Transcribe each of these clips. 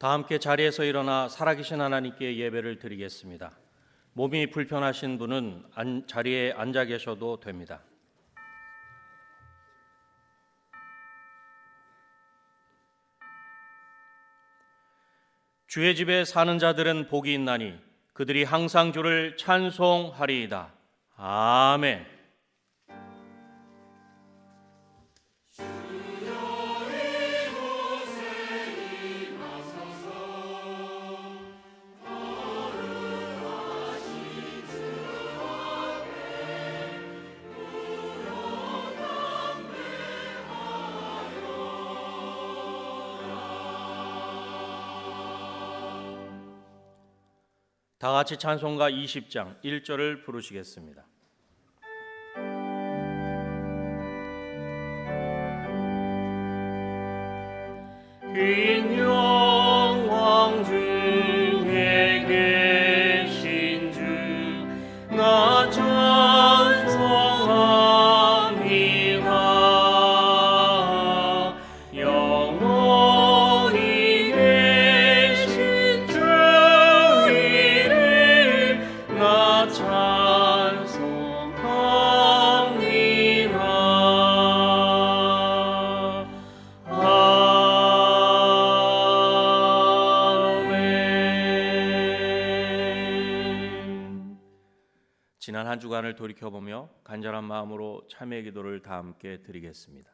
다 함께 자리에서 일어나 살아계신 하나님께 예배를 드리겠습니다. 몸이 불편하신 분은 자리에 앉아 계셔도 됩니다. 주의 집에 사는 자들은 복이 있나니 그들이 항상 주를 찬송하리이다. 아멘. 다 같이 찬송가 20장 1절을 부르시겠습니다. 긴 영광 중에 계신 주 나 찬송합니다. 영원히 계신 주 이름 나 찬송합니다. 지난 한 주간을 돌이켜보며 간절한 마음으로 참회 기도를 다 함께 드리겠습니다.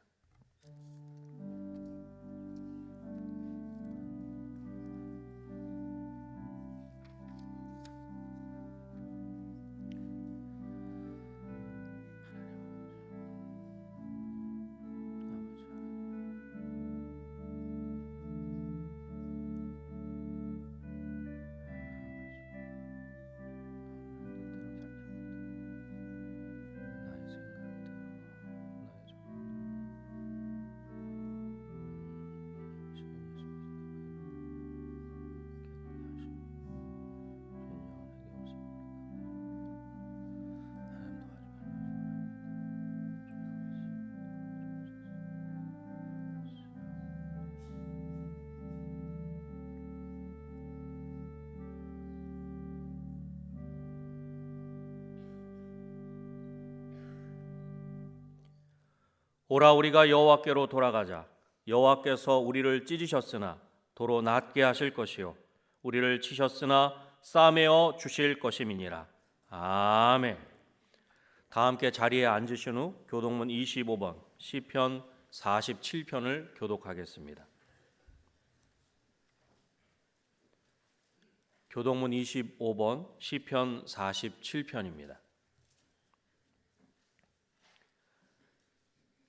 오라 우리가 여호와께로 돌아가자. 여호와께서 우리를 찢으셨으나 도로 낫게 하실 것이요 우리를 치셨으나 싸매어 주실 것임이니라. 아멘. 다 함께 자리에 앉으신 후 교동문 25번 시편 47편을 교독하겠습니다. 교동문 25번 시편 47편입니다.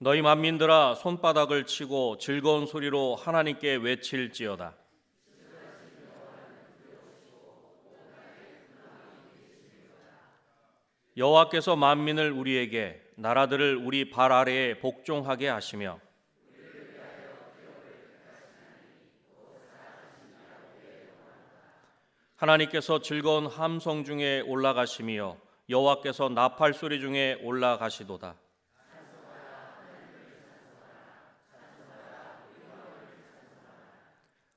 너희 만민들아 손바닥을 치고 즐거운 소리로 하나님께 외칠지어다. 여호와께서 만민을 우리에게 나라들을 우리 발 아래에 복종하게 하시며 하나님께서 즐거운 함성 중에 올라가시며 여호와께서 나팔 소리 중에 올라가시도다.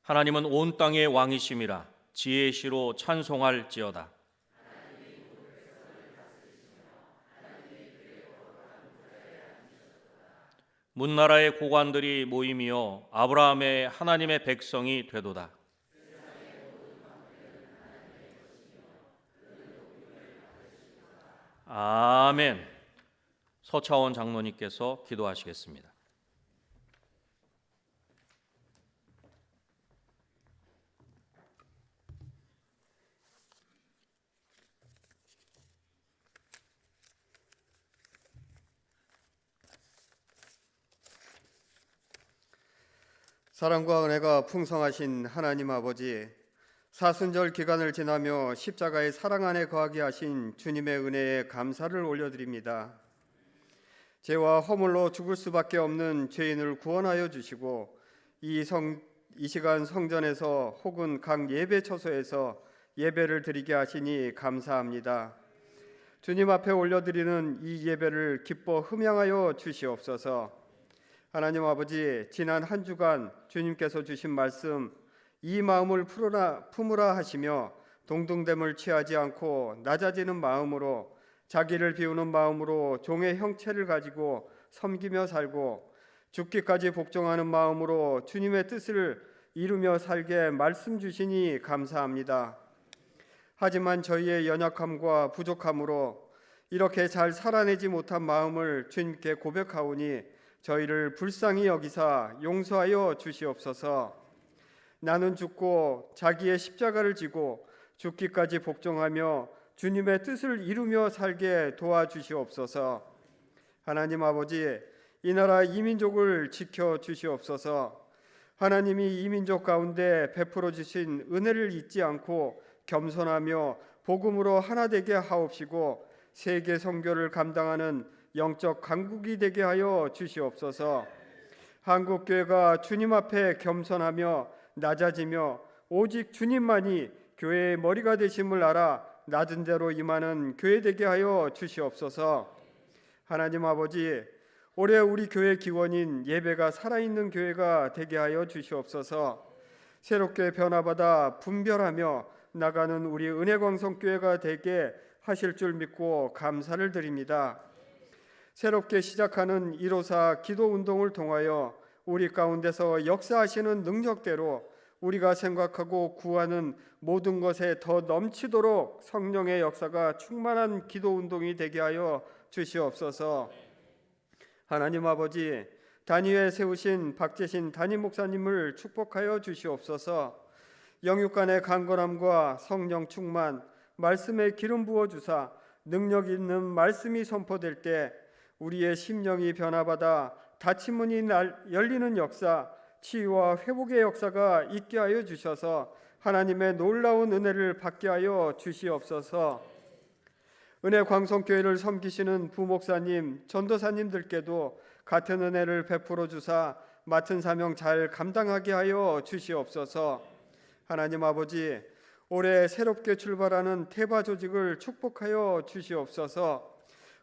하나님은 온 땅의 왕이심이라 지혜의 시로 찬송할지어다. 문나라의 고관들이 모임이여 아브라함의 하나님의 백성이 되도다. 아멘. 서차원 장로님께서 기도하시겠습니다. 사랑과 은혜가 풍성하신 하나님 아버지, 사순절 기간을 지나며 십자가의 사랑 안에 거하게 하신 주님의 은혜에 감사를 올려드립니다. 죄와 허물로 죽을 수밖에 없는 죄인을 구원하여 주시고 이 시간 성전에서 혹은 각 예배 처소에서 예배를 드리게 하시니 감사합니다. 주님 앞에 올려드리는 이 예배를 기뻐 흠양하여 주시옵소서. 하나님 아버지, 지난 한 주간 주님께서 주신 말씀 이 마음을 품으라 하시며 동등됨을 취하지 않고 낮아지는 마음으로 자기를 비우는 마음으로 종의 형체를 가지고 섬기며 살고 죽기까지 복종하는 마음으로 주님의 뜻을 이루며 살게 말씀 주시니 감사합니다. 하지만 저희의 연약함과 부족함으로 이렇게 잘 살아내지 못한 마음을 주님께 고백하오니 저희를 불쌍히 여기사 용서하여 주시옵소서. 나는 죽고 자기의 십자가를 지고 죽기까지 복종하며 주님의 뜻을 이루며 살게 도와주시옵소서. 하나님 아버지, 이 나라 이민족을 지켜 주시옵소서. 하나님이 이민족 가운데 베풀어 주신 은혜를 잊지 않고 겸손하며 복음으로 하나 되게 하옵시고 세계 선교를 감당하는 영적 강국이 되게 하여 주시옵소서. 한국 교회가 주님 앞에 겸손하며 낮아지며 오직 주님만이 교회의 머리가 되심을 알아 낮은 대로 임하는 교회 되게 하여 주시옵소서. 하나님 아버지, 올해 우리 교회 기원인 예배가 살아있는 교회가 되게 하여 주시옵소서. 새롭게 변화받아 분별하며 나가는 우리 은혜광성교회가 되게 하실 줄 믿고 감사를 드립니다. 새롭게 시작하는 154 기도운동을 통하여 우리 가운데서 역사하시는 능력대로 우리가 생각하고 구하는 모든 것에 더 넘치도록 성령의 역사가 충만한 기도운동이 되게 하여 주시옵소서. 하나님 아버지, 단위에 세우신 박재신 담임 목사님을 축복하여 주시옵소서. 영육간의 강건함과 성령 충만, 말씀에 기름 부어 주사 능력 있는 말씀이 선포될 때 우리의 심령이 변화받아 닫힌 문이 열리는 역사, 치유와 회복의 역사가 있게 하여 주셔서 하나님의 놀라운 은혜를 받게 하여 주시옵소서. 은혜 광성교회를 섬기시는 부목사님, 전도사님들께도 같은 은혜를 베풀어 주사 맡은 사명 잘 감당하게 하여 주시옵소서. 하나님 아버지, 올해 새롭게 출발하는 태바 조직을 축복하여 주시옵소서.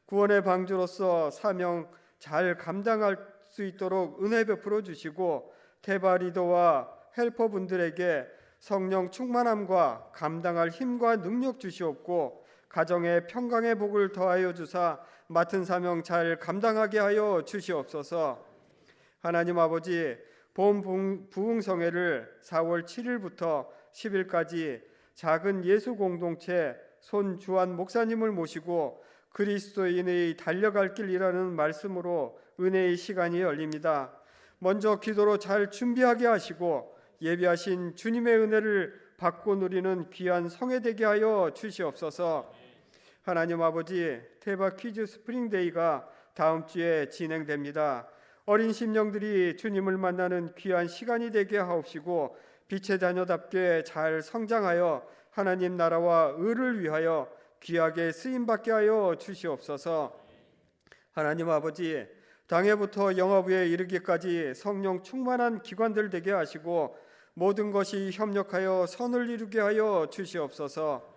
구원의 방주로서 사명 잘 감당할 수 있도록 은혜 베풀어 주시고 태바 리더와 헬퍼분들에게 성령 충만함과 감당할 힘과 능력 주시옵고 가정의 평강의 복을 더하여 주사 맡은 사명 잘 감당하게 하여 주시옵소서. 하나님 아버지, 봄 부흥성회를 4월 7일부터 10일까지 작은 예수 공동체 손주한 목사님을 모시고 그리스도인의 달려갈 길이라는 말씀으로 은혜의 시간이 열립니다. 먼저 기도로 잘 준비하게 하시고 예비하신 주님의 은혜를 받고 누리는 귀한 성회 되게 하여 주시옵소서. 하나님 아버지, 태바 퀴즈 스프링데이가 다음 주에 진행됩니다. 어린 심령들이 주님을 만나는 귀한 시간이 되게 하옵시고 빛의 자녀답게 잘 성장하여 하나님 나라와 의를 위하여 귀하게 쓰임받게 하여 주시옵소서. 하나님 아버지, 당해부터 영화부에 이르기까지 성령 충만한 기관들 되게 하시고 모든 것이 협력하여 선을 이루게 하여 주시옵소서.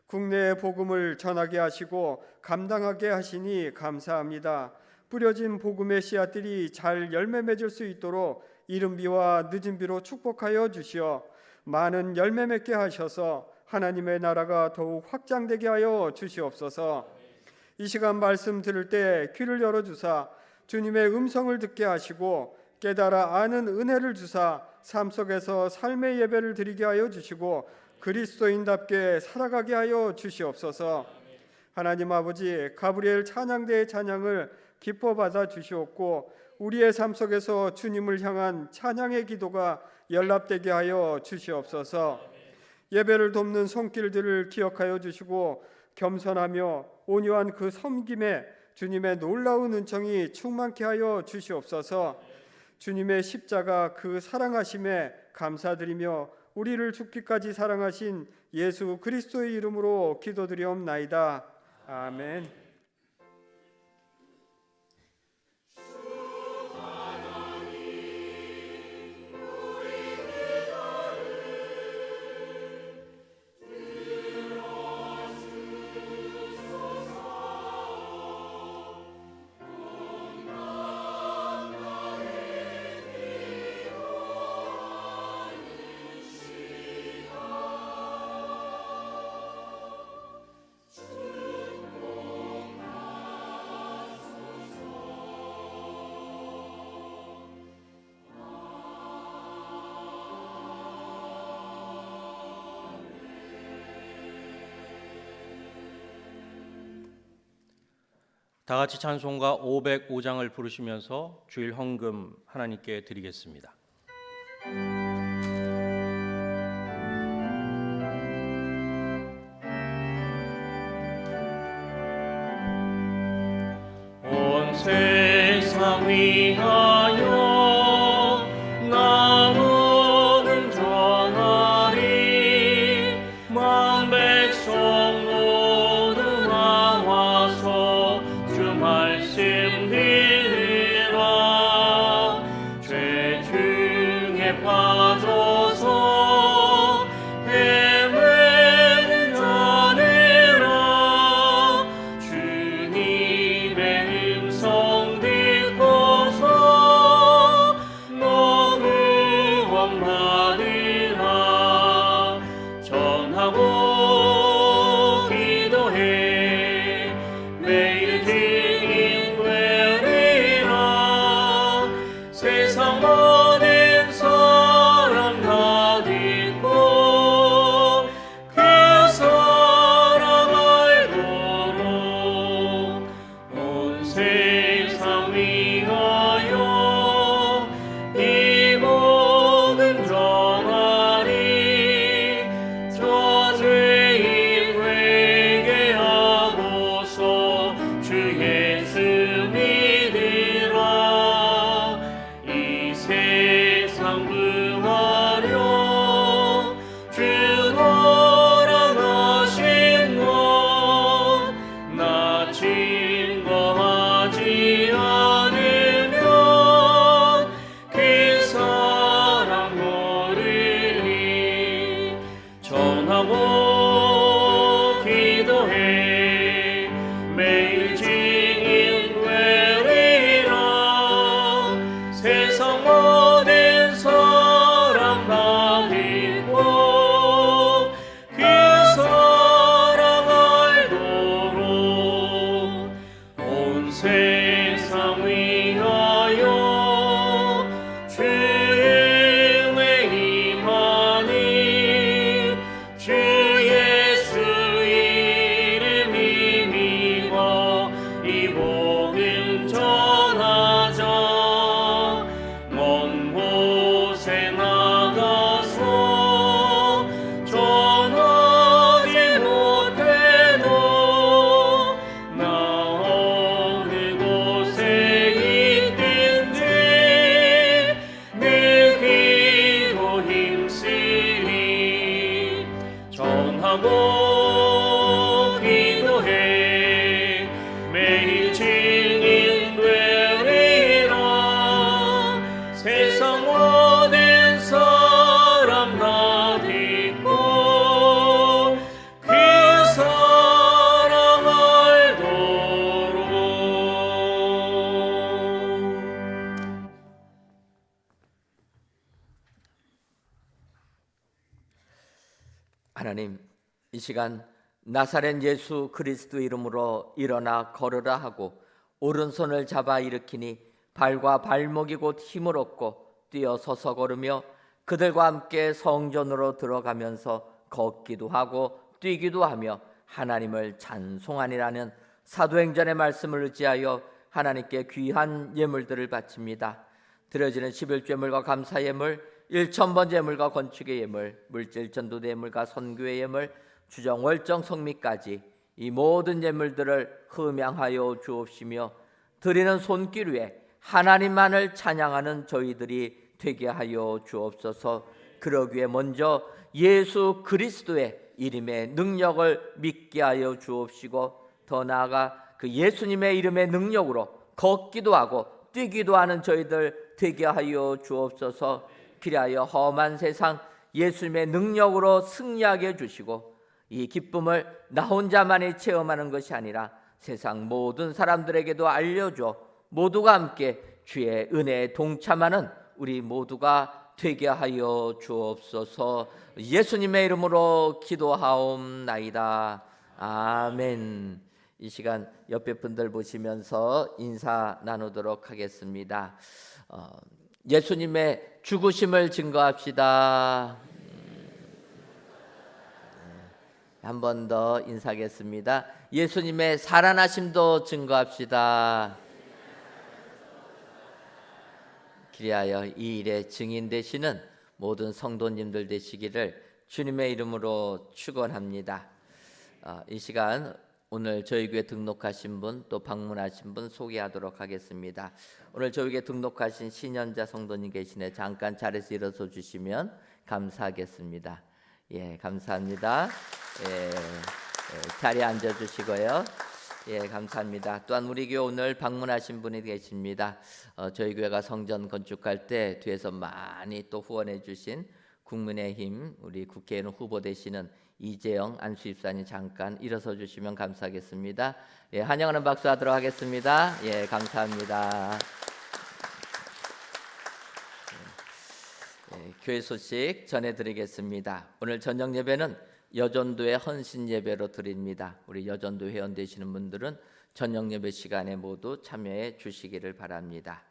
국내의 복음을 전하게 하시고 감당하게 하시니 감사합니다. 뿌려진 복음의 씨앗들이 잘 열매 맺을 수 있도록 이른 비와 늦은 비로 축복하여 주시어 많은 열매 맺게 하셔서 하나님의 나라가 더욱 확장되게 하여 주시옵소서. 이 시간 말씀 들을 때 귀를 열어주사 주님의 음성을 듣게 하시고 깨달아 아는 은혜를 주사 삶 속에서 삶의 예배를 드리게 하여 주시고 그리스도인답게 살아가게 하여 주시옵소서. 하나님 아버지, 가브리엘 찬양대의 찬양을 기뻐 받아 주시옵고 우리의 삶 속에서 주님을 향한 찬양의 기도가 연락되게 하여 주시옵소서. 예배를 돕는 손길들을 기억하여 주시고 겸손하며 온유한 그 섬김에 주님의 놀라운 은총이 충만케 하여 주시옵소서. 주님의 십자가 그 사랑하심에 감사드리며 우리를 죽기까지 사랑하신 예수 그리스도의 이름으로 기도드리옵나이다. 아멘. 다 같이 찬송가 505장을 부르시면서 주일 헌금 하나님께 드리겠습니다. 온 세상 위하여 나무는 전하리 만 백성 모두 나와서 주 말씀 들으라. 죄 중에 빠져서 헤매는 자들아 주님의 음성 듣고서 너 구원 받으라. 전하고 기도해 매일 증인 되리라. 세상 모든 사람 다 듣고 그 사랑 알도록 온 세상 위하여 이 모든 전하리. 저 죄인 회개하고서 주 예수 믿으라. 이 세상 구하려 주 돌아가신 것 나 증거하지 않으면 그 사랑 모르리. 전하고 기도해 매일 증인 되리라. 세상 모든 사람 다 듣고 그 사랑 알도록 온 세상 위하여 주의 은혜 임하니. 주 예수 이름 힘입어 이 복음 전하자. 먼 곳에 나가서 전하지 못해도 나 어느 곳에 있든지 늘 기도 힘쓰리. 전하고 기도해 매일 증인 되리라. 세상 모든 사람 다 듣고 그 사랑 알도록. 하나님, 이 시간 나사렛 예수 그리스도 이름으로 일어나 걸으라 하고 오른손을 잡아 일으키니 발과 발목이 곧 힘을 얻고 뛰어 서서 걸으며 그들과 함께 성전으로 들어가면서 걷기도 하고 뛰기도 하며 하나님을 찬송하니라는 사도행전의 말씀을 의지하여 하나님께 귀한 예물들을 바칩니다. 드려지는 11죄물과 감사 예물, 1,000번 예물과 건축의 예물, 물질 전도대 예물과 선교의 예물, 주정 월정 성미까지 이 모든 예물들을 흠양하여 주옵시며 드리는 손길 위에 하나님만을 찬양하는 저희들이 되게 하여 주옵소서. 그러기에 먼저 예수 그리스도의 이름의 능력을 믿게 하여 주옵시고 더 나아가 그 예수님의 이름의 능력으로 걷기도 하고 뛰기도 하는 저희들 되게 하여 주옵소서. 그리하여 험한 세상 예수님의 능력으로 승리하게 해주시고 이 기쁨을 나 혼자만이 체험하는 것이 아니라 세상 모든 사람들에게도 알려줘 모두가 함께 주의 은혜에 동참하는 우리 모두가 되게 하여 주옵소서. 예수님의 이름으로 기도하옵나이다. 아멘. 이 시간 옆에 분들 보시면서 인사 나누도록 하겠습니다. 예수님의 죽으심을 증거합시다. 한 번 더 인사하겠습니다. 예수님의 살아나심도 증거합시다. 그리하여 이 일에 증인 되시는 모든 성도님들 되시기를 주님의 이름으로 축원합니다. 이 시간 오늘 저희 교회 등록하신 분 또 방문하신 분 소개하도록 하겠습니다. 오늘 저희 교회 등록하신 신현자 성도님 계시네. 잠깐 자리에서 일어서 주시면 감사하겠습니다. 예, 감사합니다. 자리에 앉아 주시고요. 예, 감사합니다. 또한 우리 교회 오늘 방문하신 분이 계십니다. 저희 교회가 성전 건축할 때 뒤에서 많이 또 후원해 주신 국민의힘 우리 국회의원 후보 되시는 이재영 안수집사님 잠깐 일어서 주시면 감사하겠습니다. 예, 환영하는 박수 하도록 하겠습니다. 예, 감사합니다. 교회 소식 전해드리겠습니다. 오늘 저녁 예배는 여전도의 헌신 예배로 드립니다. 우리 여전도 회원 되시는 분들은 저녁 예배 시간에 모두 참여해 주시기를 바랍니다.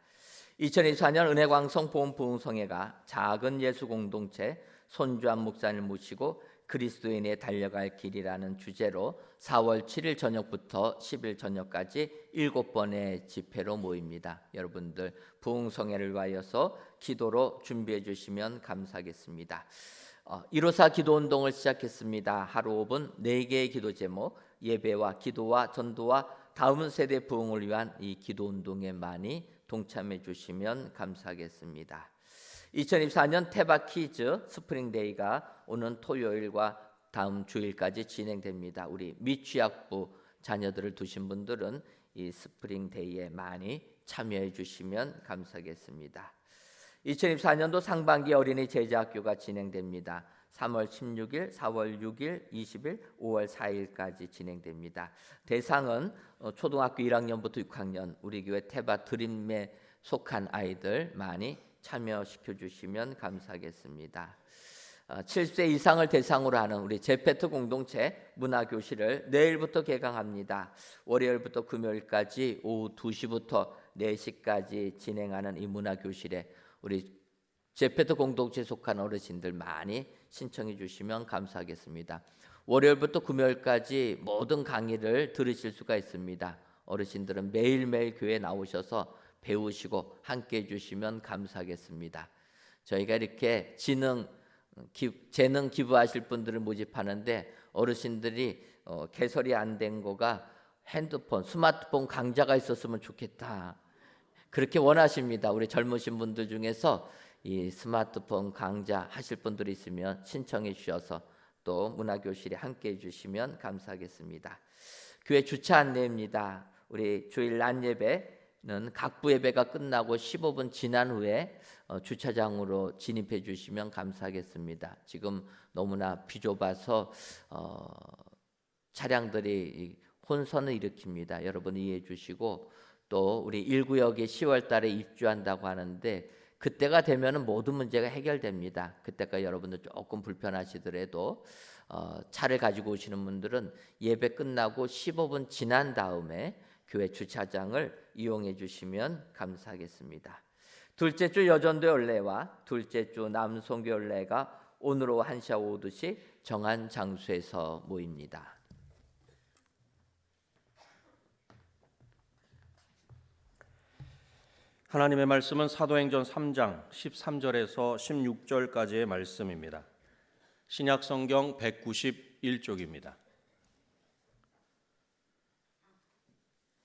2024년 은혜광성 보험부흥성회가 작은 예수 공동체 손주한 목사님을 모시고 그리스도인에 달려갈 길이라는 주제로 4월 7일 저녁부터 10일 저녁까지 7번의 집회로 모입니다. 여러분들 부흥성회를 위하여서 기도로 준비해 주시면 감사하겠습니다. 154 기도운동을 시작했습니다. 하루 5분 4개의 기도 제목, 예배와 기도와 전도와 다음 세대 부흥을 위한 이 기도운동에 많이 동참해 주시면 감사하겠습니다. 2024년 태박 퀴즈 스프링데이가 오는 토요일과 다음 주일까지 진행됩니다. 우리 미취학부 자녀들을 두신 분들은 이 스프링데이에 많이 참여해 주시면 감사하겠습니다. 2024년도 상반기 어린이 제자학교가 진행됩니다. 3월 16일, 4월 6일, 20일, 5월 4일까지 진행됩니다. 대상은 초등학교 1학년부터 6학년 우리 교회 태바 드림에 속한 아이들 많이 참여시켜 주시면 감사하겠습니다. 7세 이상을 대상으로 하는 우리 제페트 공동체 문화교실을 내일부터 개강합니다. 월요일부터 금요일까지 오후 2시부터 4시까지 진행하는 이 문화교실에 우리 제페트 공동체에 속한 어르신들 많이 신청해 주시면 감사하겠습니다. 월요일부터 금요일까지 모든 강의를 들으실 수가 있습니다. 어르신들은 매일매일 교회에 나오셔서 배우시고 함께 해주시면 감사하겠습니다. 저희가 이렇게 재능 기부하실 분들을 모집하는데 어르신들이 개설이 안 된 거가 핸드폰, 스마트폰 강좌가 있었으면 좋겠다. 그렇게 원하십니다. 우리 젊으신 분들 중에서 이 스마트폰 강좌 하실 분들이 있으면 신청해 주셔서 또 문화교실에 함께 해주시면 감사하겠습니다. 교회 주차 안내입니다. 우리 주일 낮 예배는 각부 예배가 끝나고 15분 지난 후에 주차장으로 진입해 주시면 감사하겠습니다. 지금 너무나 비좁아서 차량들이 혼선을 일으킵니다. 여러분 이해해 주시고 또 우리 1구역에 10월 달에 입주한다고 하는데 그때가 되면은 모든 문제가 해결됩니다. 그때까지 여러분들 조금 불편하시더라도 차를 가지고 오시는 분들은 예배 끝나고 15분 지난 다음에 교회 주차장을 이용해 주시면 감사하겠습니다. 둘째 주 여전도 연례와 둘째 주 남송교 연례가 오늘 오후 1시와 오후 2시 정한 장소에서 모입니다. 하나님의 말씀은 사도행전 3장 13절에서 16절까지의 말씀입니다. 신약성경 191쪽입니다.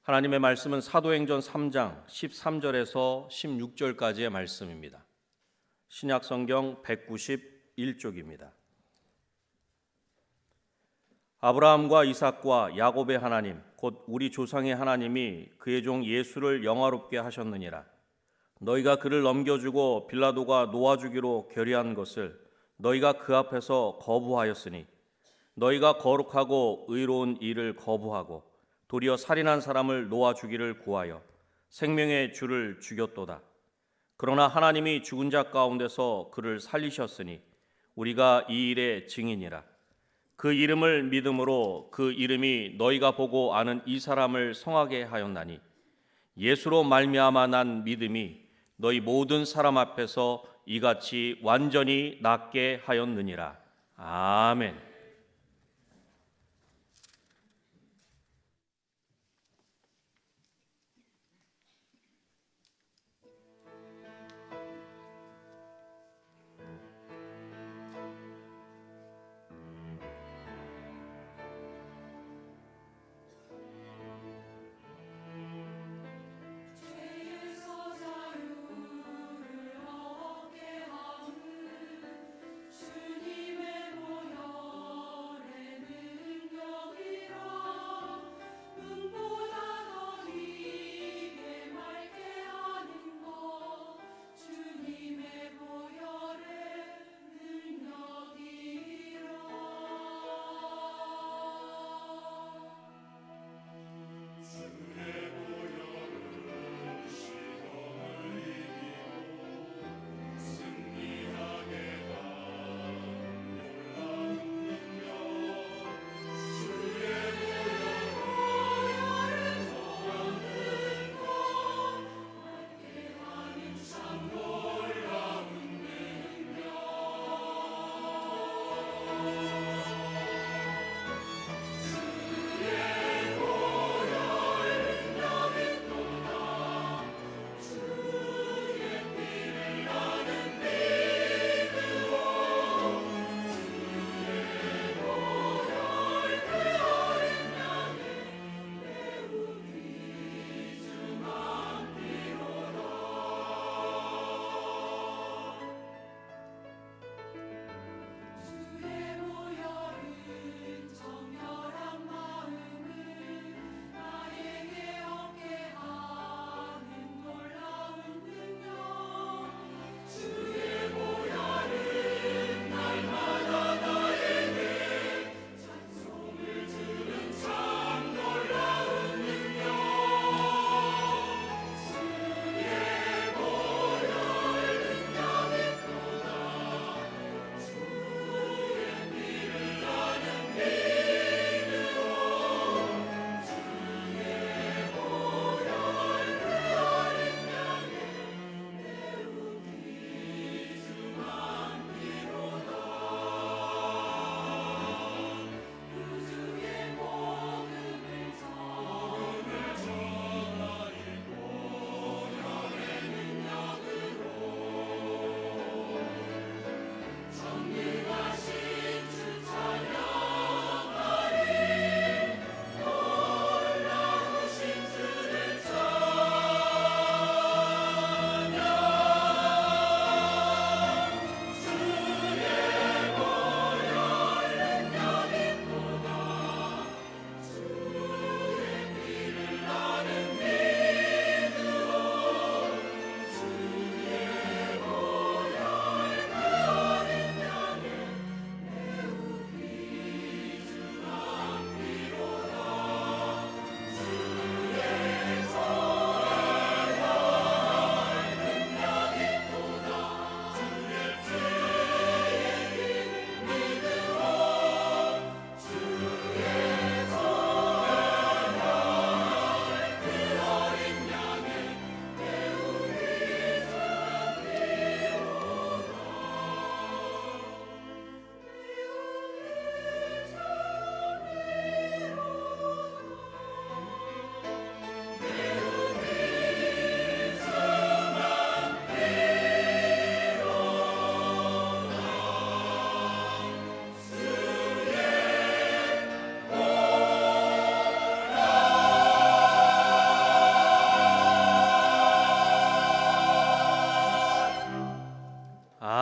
하나님의 말씀은 사도행전 3장 13절에서 16절까지의 말씀입니다. 신약성경 191쪽입니다. 아브라함과 이삭과 야곱의 하나님 곧 우리 조상의 하나님이 그의 종 예수를 영화롭게 하셨느니라. 너희가 그를 넘겨주고 빌라도가 놓아주기로 결의한 것을 너희가 그 앞에서 거부하였으니 너희가 거룩하고 의로운 일을 거부하고 도리어 살인한 사람을 놓아주기를 구하여 생명의 주를 죽였도다. 그러나 하나님이 죽은 자 가운데서 그를 살리셨으니 우리가 이 일의 증인이라. 그 이름을 믿음으로 그 이름이 너희가 보고 아는 이 사람을 성하게 하였나니 예수로 말미암아 난 믿음이 너희 모든 사람 앞에서 이같이 완전히 낫게 하였느니라. 아멘.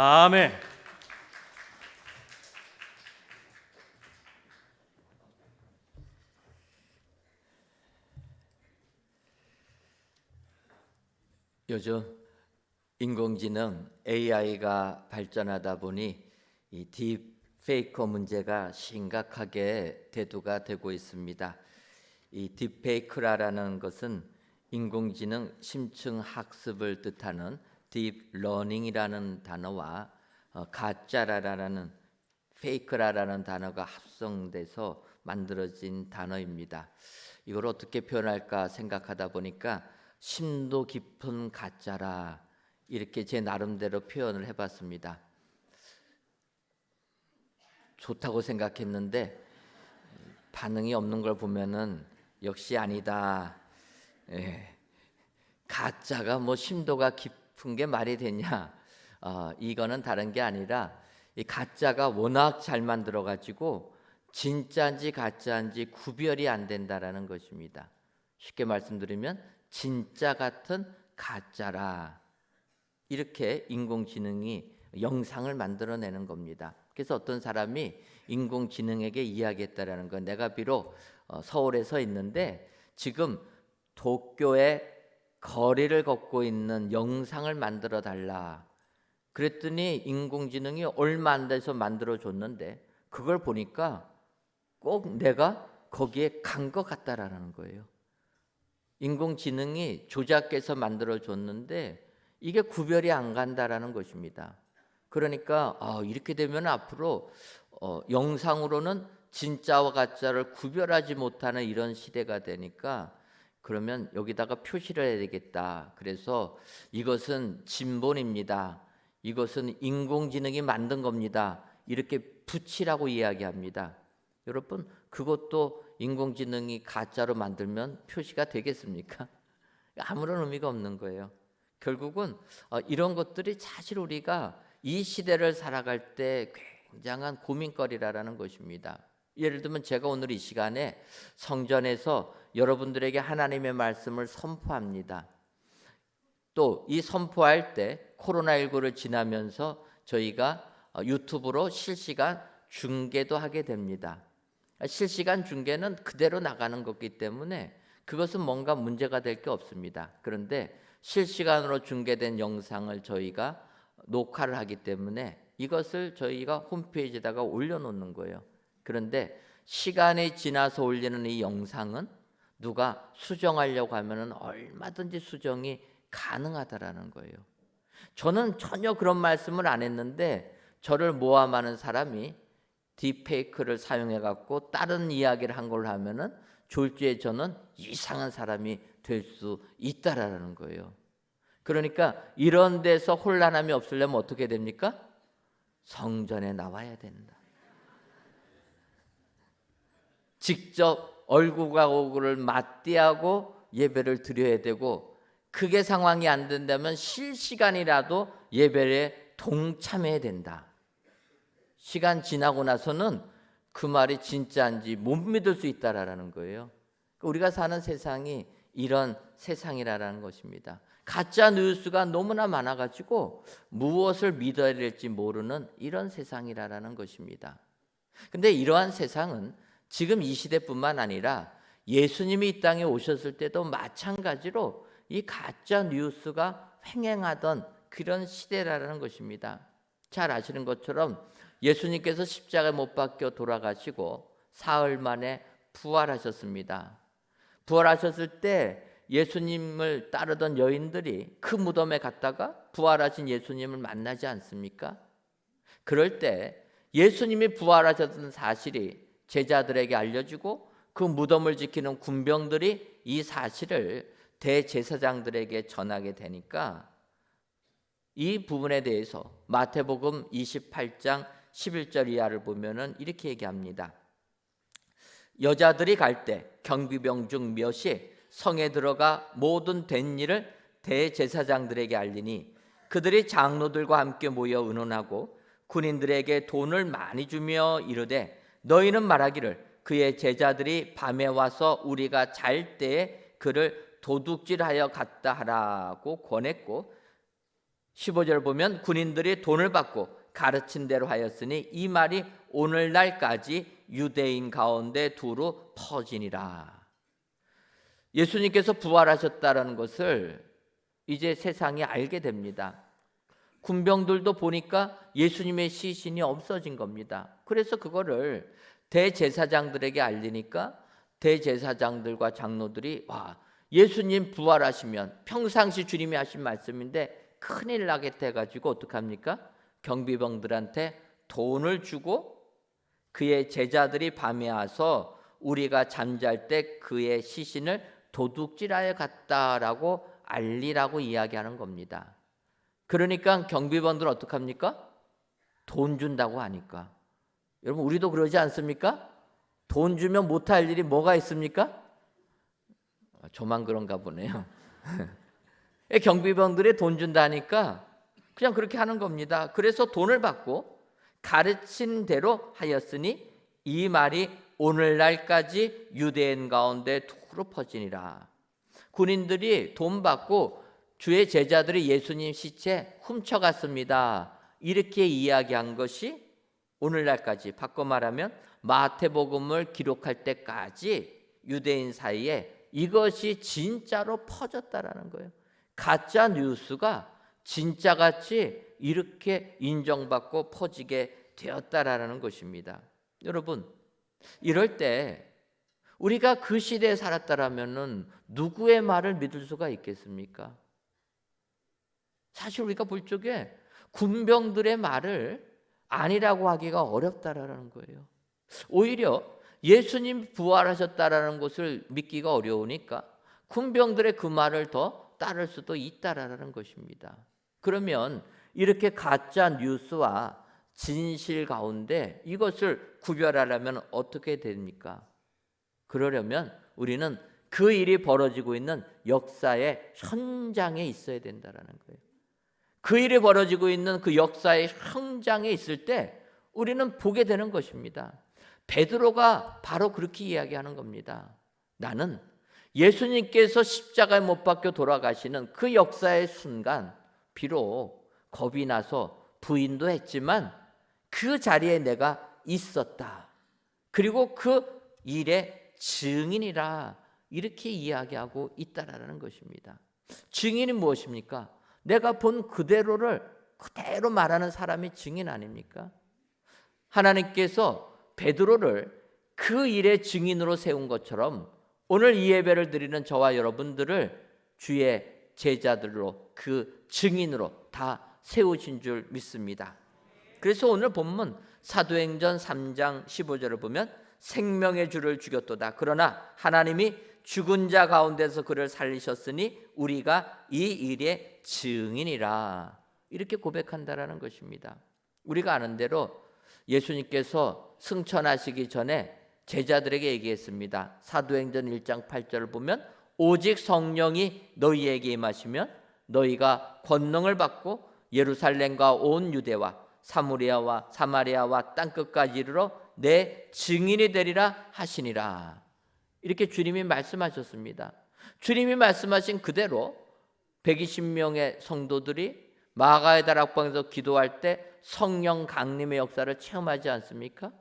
아멘. 요즘 인공지능 AI가 발전하다 보니 이 딥페이커 문제가 심각하게 대두가 되고 있습니다. 이 딥페이크라는 것은 인공지능 심층 학습을 뜻하는 딥러닝이라는 단어와 가짜라라는 페이크라라는 단어가 합성돼서 만들어진 단어입니다. 이걸 어떻게 표현할까 생각하다 보니까 심도 깊은 가짜라 이렇게 제 나름대로 표현을 해봤습니다. 좋다고 생각했는데 반응이 없는 걸 보면은 역시 아니다. 가짜가 뭐 심도가 깊은 게 말이 되냐? 이거는 다른 게 아니라 이 가짜가 워낙 잘 만들어가지고 진짜인지 가짜인지 구별이 안 된다라는 것입니다. 쉽게 말씀드리면 진짜 같은 가짜라 이렇게 인공지능이 영상을 만들어내는 겁니다. 그래서 어떤 사람이 인공지능에게 이야기했다라는 건 내가 비록 서울에 서 있는데 지금 도쿄에 거리를 걷고 있는 영상을 만들어 달라. 그랬더니 인공지능이 얼마 안 돼서 만들어 줬는데 그걸 보니까 꼭 내가 거기에 간 것 같다라는 거예요. 인공지능이 조작해서 만들어 줬는데 이게 구별이 안 간다라는 것입니다. 그러니까 이렇게 되면 앞으로 영상으로는 진짜와 가짜를 구별하지 못하는 이런 시대가 되니까 그러면 여기다가 표시를 해야 되겠다. 그래서 이것은 진본입니다. 이것은 인공지능이 만든 겁니다. 이렇게 붙이라고 이야기합니다. 여러분 그것도 인공지능이 가짜로 만들면 표시가 되겠습니까? 아무런 의미가 없는 거예요. 결국은 이런 것들이 사실 우리가 이 시대를 살아갈 때 굉장한 고민거리라는 것입니다. 예를 들면 제가 오늘 이 시간에 성전에서 여러분들에게 하나님의 말씀을 선포합니다. 또 이 선포할 때 코로나19를 지나면서 저희가 유튜브로 실시간 중계도 하게 됩니다. 실시간 중계는 그대로 나가는 거기 때문에 그것은 뭔가 문제가 될 게 없습니다. 그런데 실시간으로 중계된 영상을 저희가 녹화를 하기 때문에 이것을 저희가 홈페이지에다가 올려놓는 거예요. 그런데 시간이 지나서 올리는 이 영상은 누가 수정하려고 하면은 얼마든지 수정이 가능하다라는 거예요. 저는 전혀 그런 말씀을 안 했는데 저를 모함하는 사람이 딥페이크를 사용해 갖고 다른 이야기를 한 걸로 하면은 졸지에 저는 이상한 사람이 될 수 있다라는 거예요. 그러니까 이런 데서 혼란함이 없으려면 어떻게 됩니까? 성전에 나와야 된다. 직접 얼굴과 얼굴을 맞대하고 예배를 드려야 되고 그게 상황이 안 된다면 실시간이라도 예배에 동참해야 된다. 시간 지나고 나서는 그 말이 진짜인지 못 믿을 수 있다라는 거예요. 우리가 사는 세상이 이런 세상이라는 것입니다. 가짜 뉴스가 너무나 많아가지고 무엇을 믿어야 될지 모르는 이런 세상이라는 것입니다. 근데 이러한 세상은 지금 이 시대뿐만 아니라 예수님이 이 땅에 오셨을 때도 마찬가지로 이 가짜 뉴스가 횡행하던 그런 시대라는 것입니다. 잘 아시는 것처럼 예수님께서 십자가에 못 박혀 돌아가시고 사흘 만에 부활하셨습니다. 부활하셨을 때 예수님을 따르던 여인들이 그 무덤에 갔다가 부활하신 예수님을 만나지 않습니까? 그럴 때 예수님이 부활하셨던 사실이 제자들에게 알려지고 그 무덤을 지키는 군병들이 이 사실을 대제사장들에게 전하게 되니까 이 부분에 대해서 마태복음 28장 11절 이하를 보면은 이렇게 얘기합니다. 여자들이 갈 때 경비병 중 몇이 성에 들어가 모든 된 일을 대제사장들에게 알리니 그들이 장로들과 함께 모여 의논하고 군인들에게 돈을 많이 주며 이르되 너희는 말하기를 그의 제자들이 밤에 와서 우리가 잘 때에 그를 도둑질하여 갔다 하라고 권했고 15절 보면 군인들이 돈을 받고 가르친 대로 하였으니 이 말이 오늘날까지 유대인 가운데 두루 퍼지니라. 예수님께서 부활하셨다는 것을 이제 세상이 알게 됩니다. 군병들도 보니까 예수님의 시신이 없어진 겁니다. 그래서 그거를 대제사장들에게 알리니까 대제사장들과 장로들이 와, 예수님 부활하시면 평상시 주님이 하신 말씀인데 큰일 나겠다 해가지고 어떡합니까? 경비병들한테 돈을 주고 그의 제자들이 밤에 와서 우리가 잠잘 때 그의 시신을 도둑질하여 갔다라고 알리라고 이야기하는 겁니다. 그러니까 경비병들은 어떡합니까? 돈 준다고 하니까. 여러분 우리도 그러지 않습니까? 돈 주면 못할 일이 뭐가 있습니까? 저만 그런가 보네요. 경비병들이 돈 준다 하니까 그냥 그렇게 하는 겁니다. 그래서 돈을 받고 가르친 대로 하였으니 이 말이 오늘날까지 유대인 가운데 두루 퍼지니라. 군인들이 돈 받고 주의 제자들이 예수님 시체 훔쳐갔습니다. 이렇게 이야기한 것이 오늘날까지 바꿔 말하면 마태복음을 기록할 때까지 유대인 사이에 이것이 진짜로 퍼졌다라는 거예요. 가짜 뉴스가 진짜같이 이렇게 인정받고 퍼지게 되었다라는 것입니다. 여러분, 이럴 때 우리가 그 시대에 살았다라면은 누구의 말을 믿을 수가 있겠습니까? 사실 우리가 볼 적에 군병들의 말을 아니라고 하기가 어렵다라는 거예요. 오히려 예수님 부활하셨다라는 것을 믿기가 어려우니까 군병들의 그 말을 더 따를 수도 있다라는 것입니다. 그러면 이렇게 가짜 뉴스와 진실 가운데 이것을 구별하려면 어떻게 됩니까? 그러려면 우리는 그 일이 벌어지고 있는 역사의 현장에 있어야 된다라는 거예요. 그 일이 벌어지고 있는 그 역사의 현장에 있을 때 우리는 보게 되는 것입니다. 베드로가 바로 그렇게 이야기하는 겁니다. 나는 예수님께서 십자가에 못 박혀 돌아가시는 그 역사의 순간 비록 겁이 나서 부인도 했지만 그 자리에 내가 있었다. 그리고 그 일의 증인이라 이렇게 이야기하고 있다라는 것입니다. 증인이 무엇입니까? 내가 본 그대로를 그대로 말하는 사람이 증인 아닙니까? 하나님께서 베드로를 그 일의 증인으로 세운 것처럼 오늘 이 예배를 드리는 저와 여러분들을 주의 제자들로 그 증인으로 다 세우신 줄 믿습니다. 그래서 오늘 본문 사도행전 3장 15절을 보면 생명의 주를 죽였도다. 그러나 하나님이 죽은 자 가운데서 그를 살리셨으니 우리가 이 일의 증인이라. 이렇게 고백한다라는 것입니다. 우리가 아는 대로 예수님께서 승천하시기 전에 제자들에게 얘기했습니다. 사도행전 1장 8절을 보면 오직 성령이 너희에게 임하시면 너희가 권능을 받고 예루살렘과 온 유대와 사무리아와 사마리아와 땅끝까지 이르러 내 증인이 되리라 하시니라. 이렇게 주님이 말씀하셨습니다. 주님이 말씀하신 그대로 120명의 성도들이 마가의 다락방에서 기도할 때 성령 강림의 역사를 체험하지 않습니까?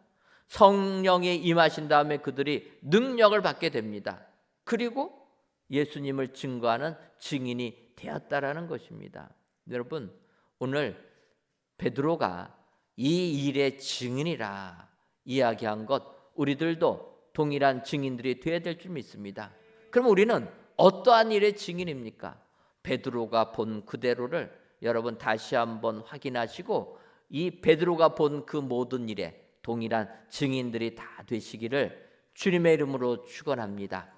성령이 임하신 다음에 그들이 능력을 받게 됩니다. 그리고 예수님을 증거하는 증인이 되었다라는 것입니다. 여러분, 오늘 베드로가 이 일의 증인이라 이야기한 것 우리들도 동일한 증인들이 되어야 될 줄 믿습니다. 그럼 우리는 어떠한 일의 증인입니까? 베드로가 본 그대로를 여러분 다시 한번 확인하시고 이 베드로가 본 그 모든 일에 동일한 증인들이 다 되시기를 주님의 이름으로 축원합니다.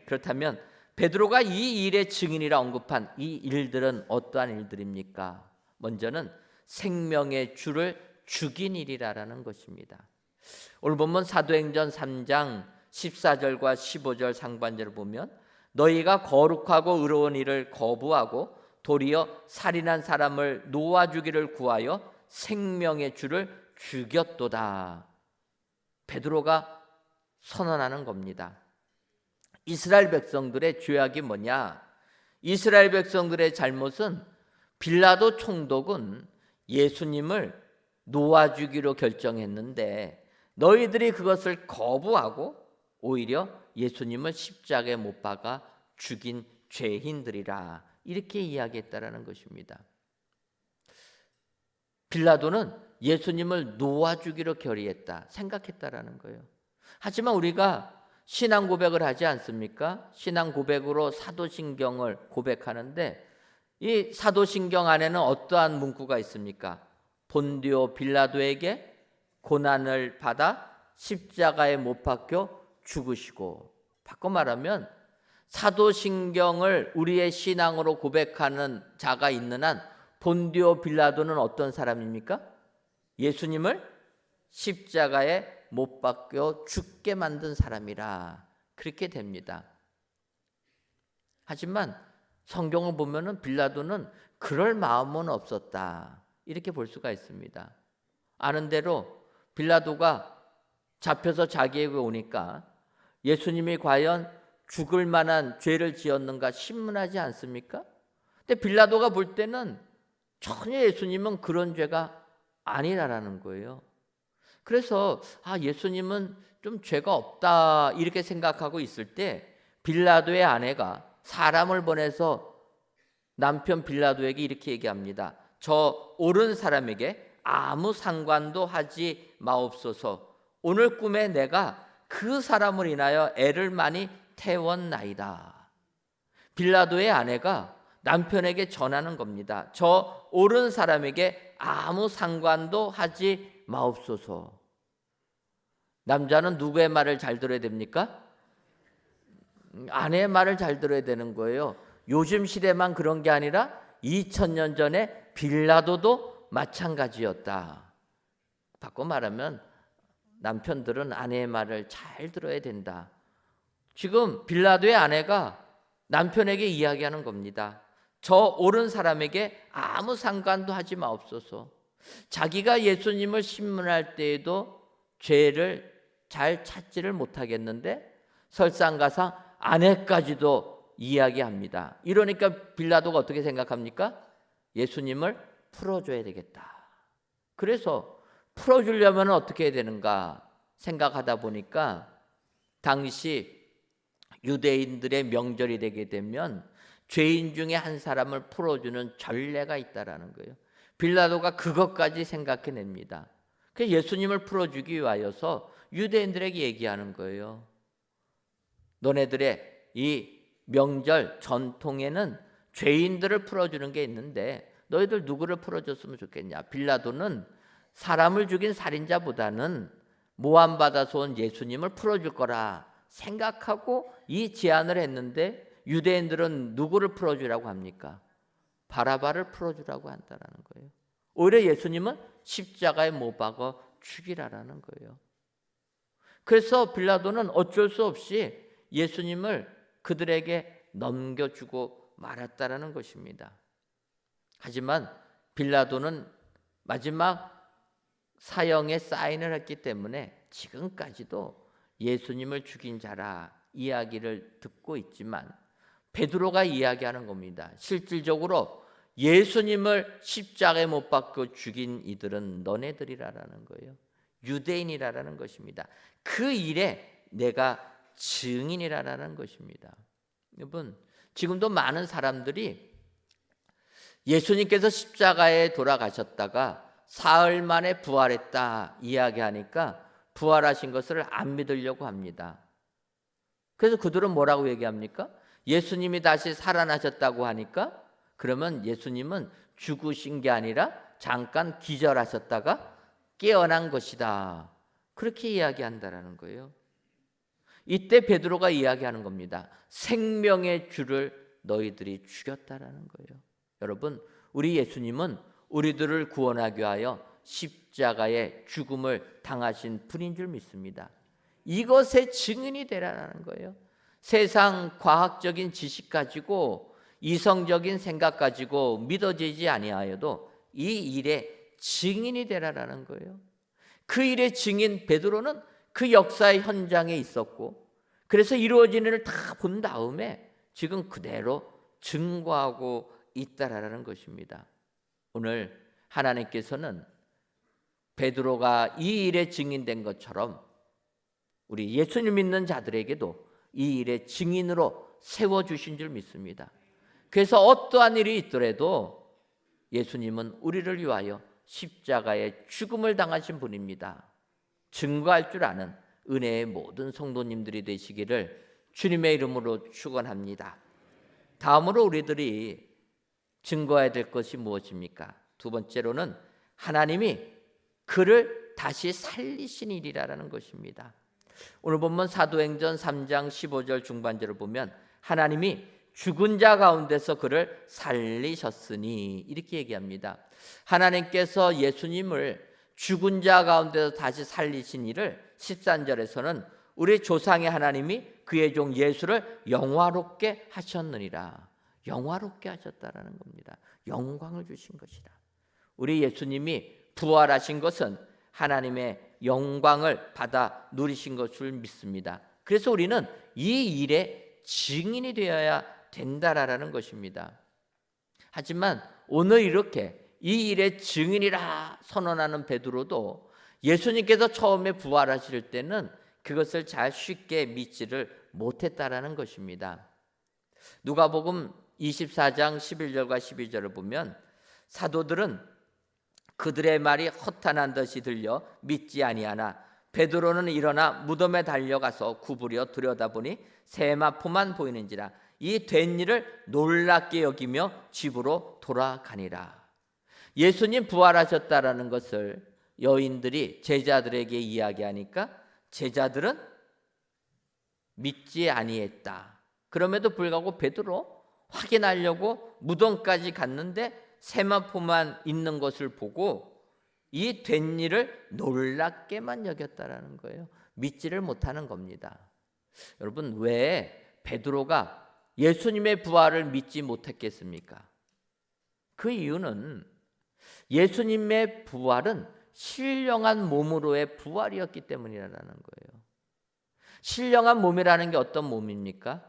그렇다면 베드로가 이 일의 증인이라 언급한 이 일들은 어떠한 일들입니까? 먼저는 생명의 주를 죽인 일이라는 것입니다. 오늘 본문 사도행전 3장 14절과 15절 상반절을 보면 너희가 거룩하고 의로운 일을 거부하고 도리어 살인한 사람을 놓아주기를 구하여 생명의 주를 죽였도다. 베드로가 선언하는 겁니다. 이스라엘 백성들의 죄악이 뭐냐? 이스라엘 백성들의 잘못은 빌라도 총독은 예수님을 놓아주기로 결정했는데 너희들이 그것을 거부하고 오히려 예수님을 십자가에 못 박아 죽인 죄인들이라 이렇게 이야기했다라는 것입니다. 빌라도는 예수님을 놓아주기로 결의했다, 생각했다라는 거예요. 하지만 우리가 신앙 고백을 하지 않습니까? 신앙 고백으로 사도신경을 고백하는데 이 사도신경 안에는 어떠한 문구가 있습니까? 본디오 빌라도에게 고난을 받아 십자가에 못 박혀 죽으시고, 바꿔 말하면 사도신경을 우리의 신앙으로 고백하는 자가 있는 한 본디오 빌라도는 어떤 사람입니까? 예수님을 십자가에 못 박혀 죽게 만든 사람이라 그렇게 됩니다. 하지만 성경을 보면은 빌라도는 그럴 마음은 없었다 이렇게 볼 수가 있습니다. 아는 대로 빌라도가 잡혀서 자기에게 오니까 예수님이 과연 죽을 만한 죄를 지었는가 신문하지 않습니까? 근데 빌라도가 볼 때는 전혀 예수님은 그런 죄가 아니라는 거예요. 그래서 예수님은 좀 죄가 없다 이렇게 생각하고 있을 때 빌라도의 아내가 사람을 보내서 남편 빌라도에게 이렇게 얘기합니다. 저 옳은 사람에게 아무 상관도 하지 마옵소서. 오늘 꿈에 내가 그 사람을 인하여 애를 많이 태웠나이다. 빌라도의 아내가 남편에게 전하는 겁니다. 저 옳은 사람에게 아무 상관도 하지 마옵소서. 남자는 누구의 말을 잘 들어야 됩니까? 아내의 말을 잘 들어야 되는 거예요. 요즘 시대만 그런 게 아니라 2000년 전에 빌라도도 마찬가지였다. 바꿔 말하면 남편들은 아내의 말을 잘 들어야 된다. 지금 빌라도의 아내가 남편에게 이야기하는 겁니다. 저 옳은 사람에게 아무 상관도 하지 마옵소서. 자기가 예수님을 신문할 때에도 죄를 잘 찾지를 못하겠는데 설상가상 아내까지도 이야기합니다. 이러니까 빌라도가 어떻게 생각합니까? 예수님을 풀어줘야 되겠다. 그래서 풀어주려면 어떻게 해야 되는가 생각하다 보니까 당시 유대인들의 명절이 되게 되면 죄인 중에 한 사람을 풀어주는 전례가 있다라는 거예요. 빌라도가 그것까지 생각해냅니다. 그래서 예수님을 풀어주기 위하여서 유대인들에게 얘기하는 거예요. 너네들의 이 명절 전통에는 죄인들을 풀어주는 게 있는데 너희들 누구를 풀어줬으면 좋겠냐? 빌라도는 사람을 죽인 살인자보다는 모함받아서 온 예수님을 풀어줄 거라 생각하고 이 제안을 했는데 유대인들은 누구를 풀어주라고 합니까? 바라바를 풀어주라고 한다라는 거예요. 오히려 예수님은 십자가에 못 박아 죽이라라는 거예요. 그래서 빌라도는 어쩔 수 없이 예수님을 그들에게 넘겨주고 말았다라는 것입니다. 하지만 빌라도는 마지막 사형에 사인을 했기 때문에 지금까지도 예수님을 죽인 자라 이야기를 듣고 있지만 베드로가 이야기하는 겁니다. 실질적으로 예수님을 십자가에 못 박고 죽인 이들은 너네들이라는 거예요. 유대인이라는 것입니다. 그 일에 내가 증인이라는 것입니다. 여러분, 지금도 많은 사람들이 예수님께서 십자가에 돌아가셨다가 사흘 만에 부활했다 이야기하니까 부활하신 것을 안 믿으려고 합니다. 그래서 그들은 뭐라고 얘기합니까? 예수님이 다시 살아나셨다고 하니까 그러면 예수님은 죽으신 게 아니라 잠깐 기절하셨다가 깨어난 것이다. 그렇게 이야기한다라는 거예요. 이때 베드로가 이야기하는 겁니다. 생명의 주를 너희들이 죽였다라는 거예요. 여러분, 우리 예수님은 우리들을 구원하기 위하여 십자가의 죽음을 당하신 분인 줄 믿습니다. 이것의 증인이 되라는 거예요. 세상 과학적인 지식 가지고 이성적인 생각 가지고 믿어지지 아니하여도 이 일의 증인이 되라는 거예요. 그 일의 증인 베드로는 그 역사의 현장에 있었고 그래서 이루어지는 일을 다 본 다음에 지금 그대로 증거하고 있다라는 것입니다. 오늘 하나님께서는 베드로가 이 일에 증인된 것처럼 우리 예수님 믿는 자들에게도 이 일의 증인으로 세워주신 줄 믿습니다. 그래서 어떠한 일이 있더라도 예수님은 우리를 위하여 십자가의 죽음을 당하신 분입니다. 증거할 줄 아는 은혜의 모든 성도님들이 되시기를 주님의 이름으로 축원합니다. 다음으로 우리들이 증거해야 될 것이 무엇입니까? 두 번째로는 하나님이 그를 다시 살리신 일이라는 것입니다. 오늘 본문 사도행전 3장 15절 중반절을 보면 하나님이 죽은 자 가운데서 그를 살리셨으니 이렇게 얘기합니다. 하나님께서 예수님을 죽은 자 가운데서 다시 살리신 일을 13절에서는 우리 조상의 하나님이 그의 종 예수를 영화롭게 하셨느니라. 영화롭게 하셨다라는 겁니다. 영광을 주신 것이다. 우리 예수님이 부활하신 것은 하나님의 영광을 받아 누리신 것을 믿습니다. 그래서 우리는 이 일의 증인이 되어야 된다라는 것입니다. 하지만 오늘 이렇게 이 일의 증인이라 선언하는 베드로도 예수님께서 처음에 부활하실 때는 그것을 잘 쉽게 믿지를 못했다라는 것입니다. 누가복음 24장 11절과 12절을 보면 사도들은 그들의 말이 허탄한 듯이 들려 믿지 아니하나 베드로는 일어나 무덤에 달려가서 구부려 들여다보니 세마포만 보이는지라 이 된 일을 놀랍게 여기며 집으로 돌아가니라. 예수님 부활하셨다라는 것을 여인들이 제자들에게 이야기하니까 제자들은 믿지 아니했다. 그럼에도 불구하고 베드로 확인하려고 무덤까지 갔는데 세마포만 있는 것을 보고 이 된 일을 놀랍게만 여겼다라는 거예요. 믿지를 못하는 겁니다. 여러분, 왜 베드로가 예수님의 부활을 믿지 못했겠습니까? 그 이유는 예수님의 부활은 신령한 몸으로의 부활이었기 때문이라는 거예요. 신령한 몸이라는 게 어떤 몸입니까?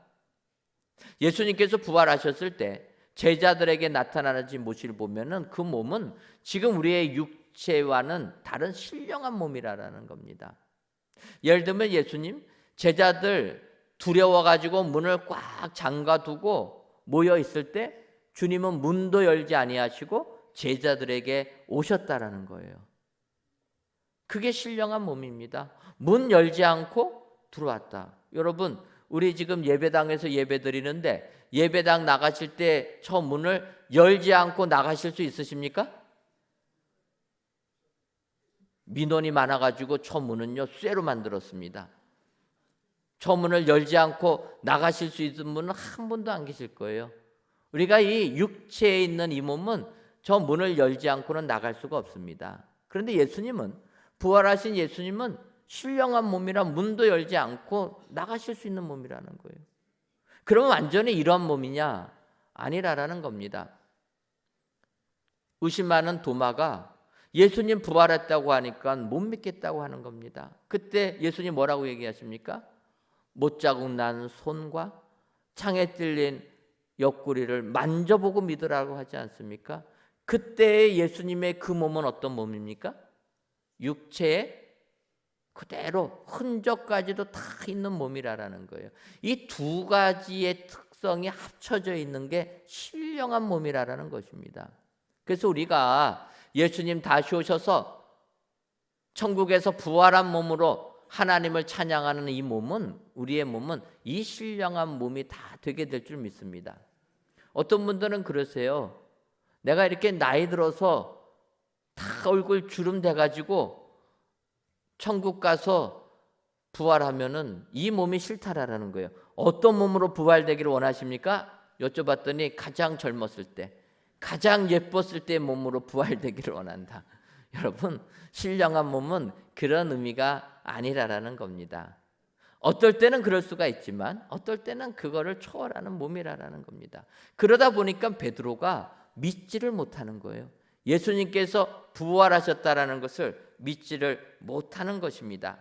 예수님께서 부활하셨을 때 제자들에게 나타나신 모습을 보면은 그 몸은 지금 우리의 육체와는 다른 신령한 몸이라는 겁니다. 예를 들면 예수님 제자들 두려워가지고 문을 꽉 잠가두고 모여 있을 때 주님은 문도 열지 아니하시고 제자들에게 오셨다라는 거예요. 그게 신령한 몸입니다. 문 열지 않고 들어왔다. 여러분, 우리 지금 예배당에서 예배드리는데 예배당 나가실 때 저 문을 열지 않고 나가실 수 있으십니까? 민원이 많아가지고 저 문은요 쇠로 만들었습니다. 저 문을 열지 않고 나가실 수 있는 분은 한 분도 안 계실 거예요. 우리가 이 육체에 있는 이 몸은 저 문을 열지 않고는 나갈 수가 없습니다. 그런데 예수님은, 부활하신 예수님은 신령한 몸이라 문도 열지 않고 나가실 수 있는 몸이라는 거예요. 그러면 완전히 이런 몸이냐? 아니라라는 겁니다. 의심하는 도마가 예수님 부활했다고 하니까 못 믿겠다고 하는 겁니다. 그때 예수님 뭐라고 얘기하십니까? 못자국 난 손과 창에 찔린 옆구리를 만져보고 믿으라고 하지 않습니까? 그때 예수님의 그 몸은 어떤 몸입니까? 육체에 그대로 흔적까지도 다 있는 몸이라는 거예요. 이 두 가지의 특성이 합쳐져 있는 게 신령한 몸이라는 것입니다. 그래서 우리가 예수님 다시 오셔서 천국에서 부활한 몸으로 하나님을 찬양하는 이 몸은, 우리의 몸은 이 신령한 몸이 다 되게 될 줄 믿습니다. 어떤 분들은 그러세요. 내가 이렇게 나이 들어서 다 얼굴 주름 돼가지고 천국 가서 부활하면은 이 몸이 싫다라는 거예요. 어떤 몸으로 부활되기를 원하십니까? 여쭤봤더니 가장 젊었을 때, 가장 예뻤을 때의 몸으로 부활되기를 원한다. 여러분, 신령한 몸은 그런 의미가 아니라라는 겁니다. 어떨 때는 그럴 수가 있지만 어떨 때는 그거를 초월하는 몸이라는 겁니다. 그러다 보니까 베드로가 믿지를 못하는 거예요. 예수님께서 부활하셨다라는 것을 믿지를 못하는 것입니다.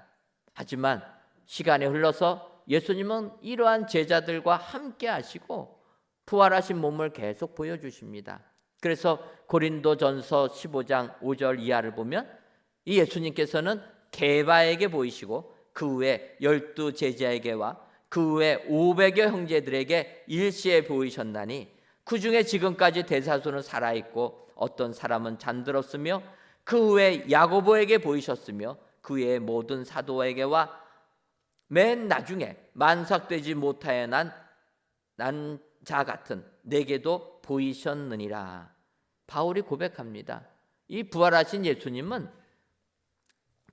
하지만 시간이 흘러서 예수님은 이러한 제자들과 함께 하시고 부활하신 몸을 계속 보여주십니다. 그래서 고린도전서 15장 5절 이하를 보면 이 예수님께서는 게바에게 보이시고 그 후에 12 제자에게와 그 후에 500여 형제들에게 일시에 보이셨나니 그 중에 지금까지 대다수는 살아있고 어떤 사람은 잠들었으며 그 후에 야고보에게 보이셨으며 그 후에 모든 사도에게와 맨 나중에 만삭되지 못하여 난 자 같은 내게도 보이셨느니라. 바울이 고백합니다. 이 부활하신 예수님은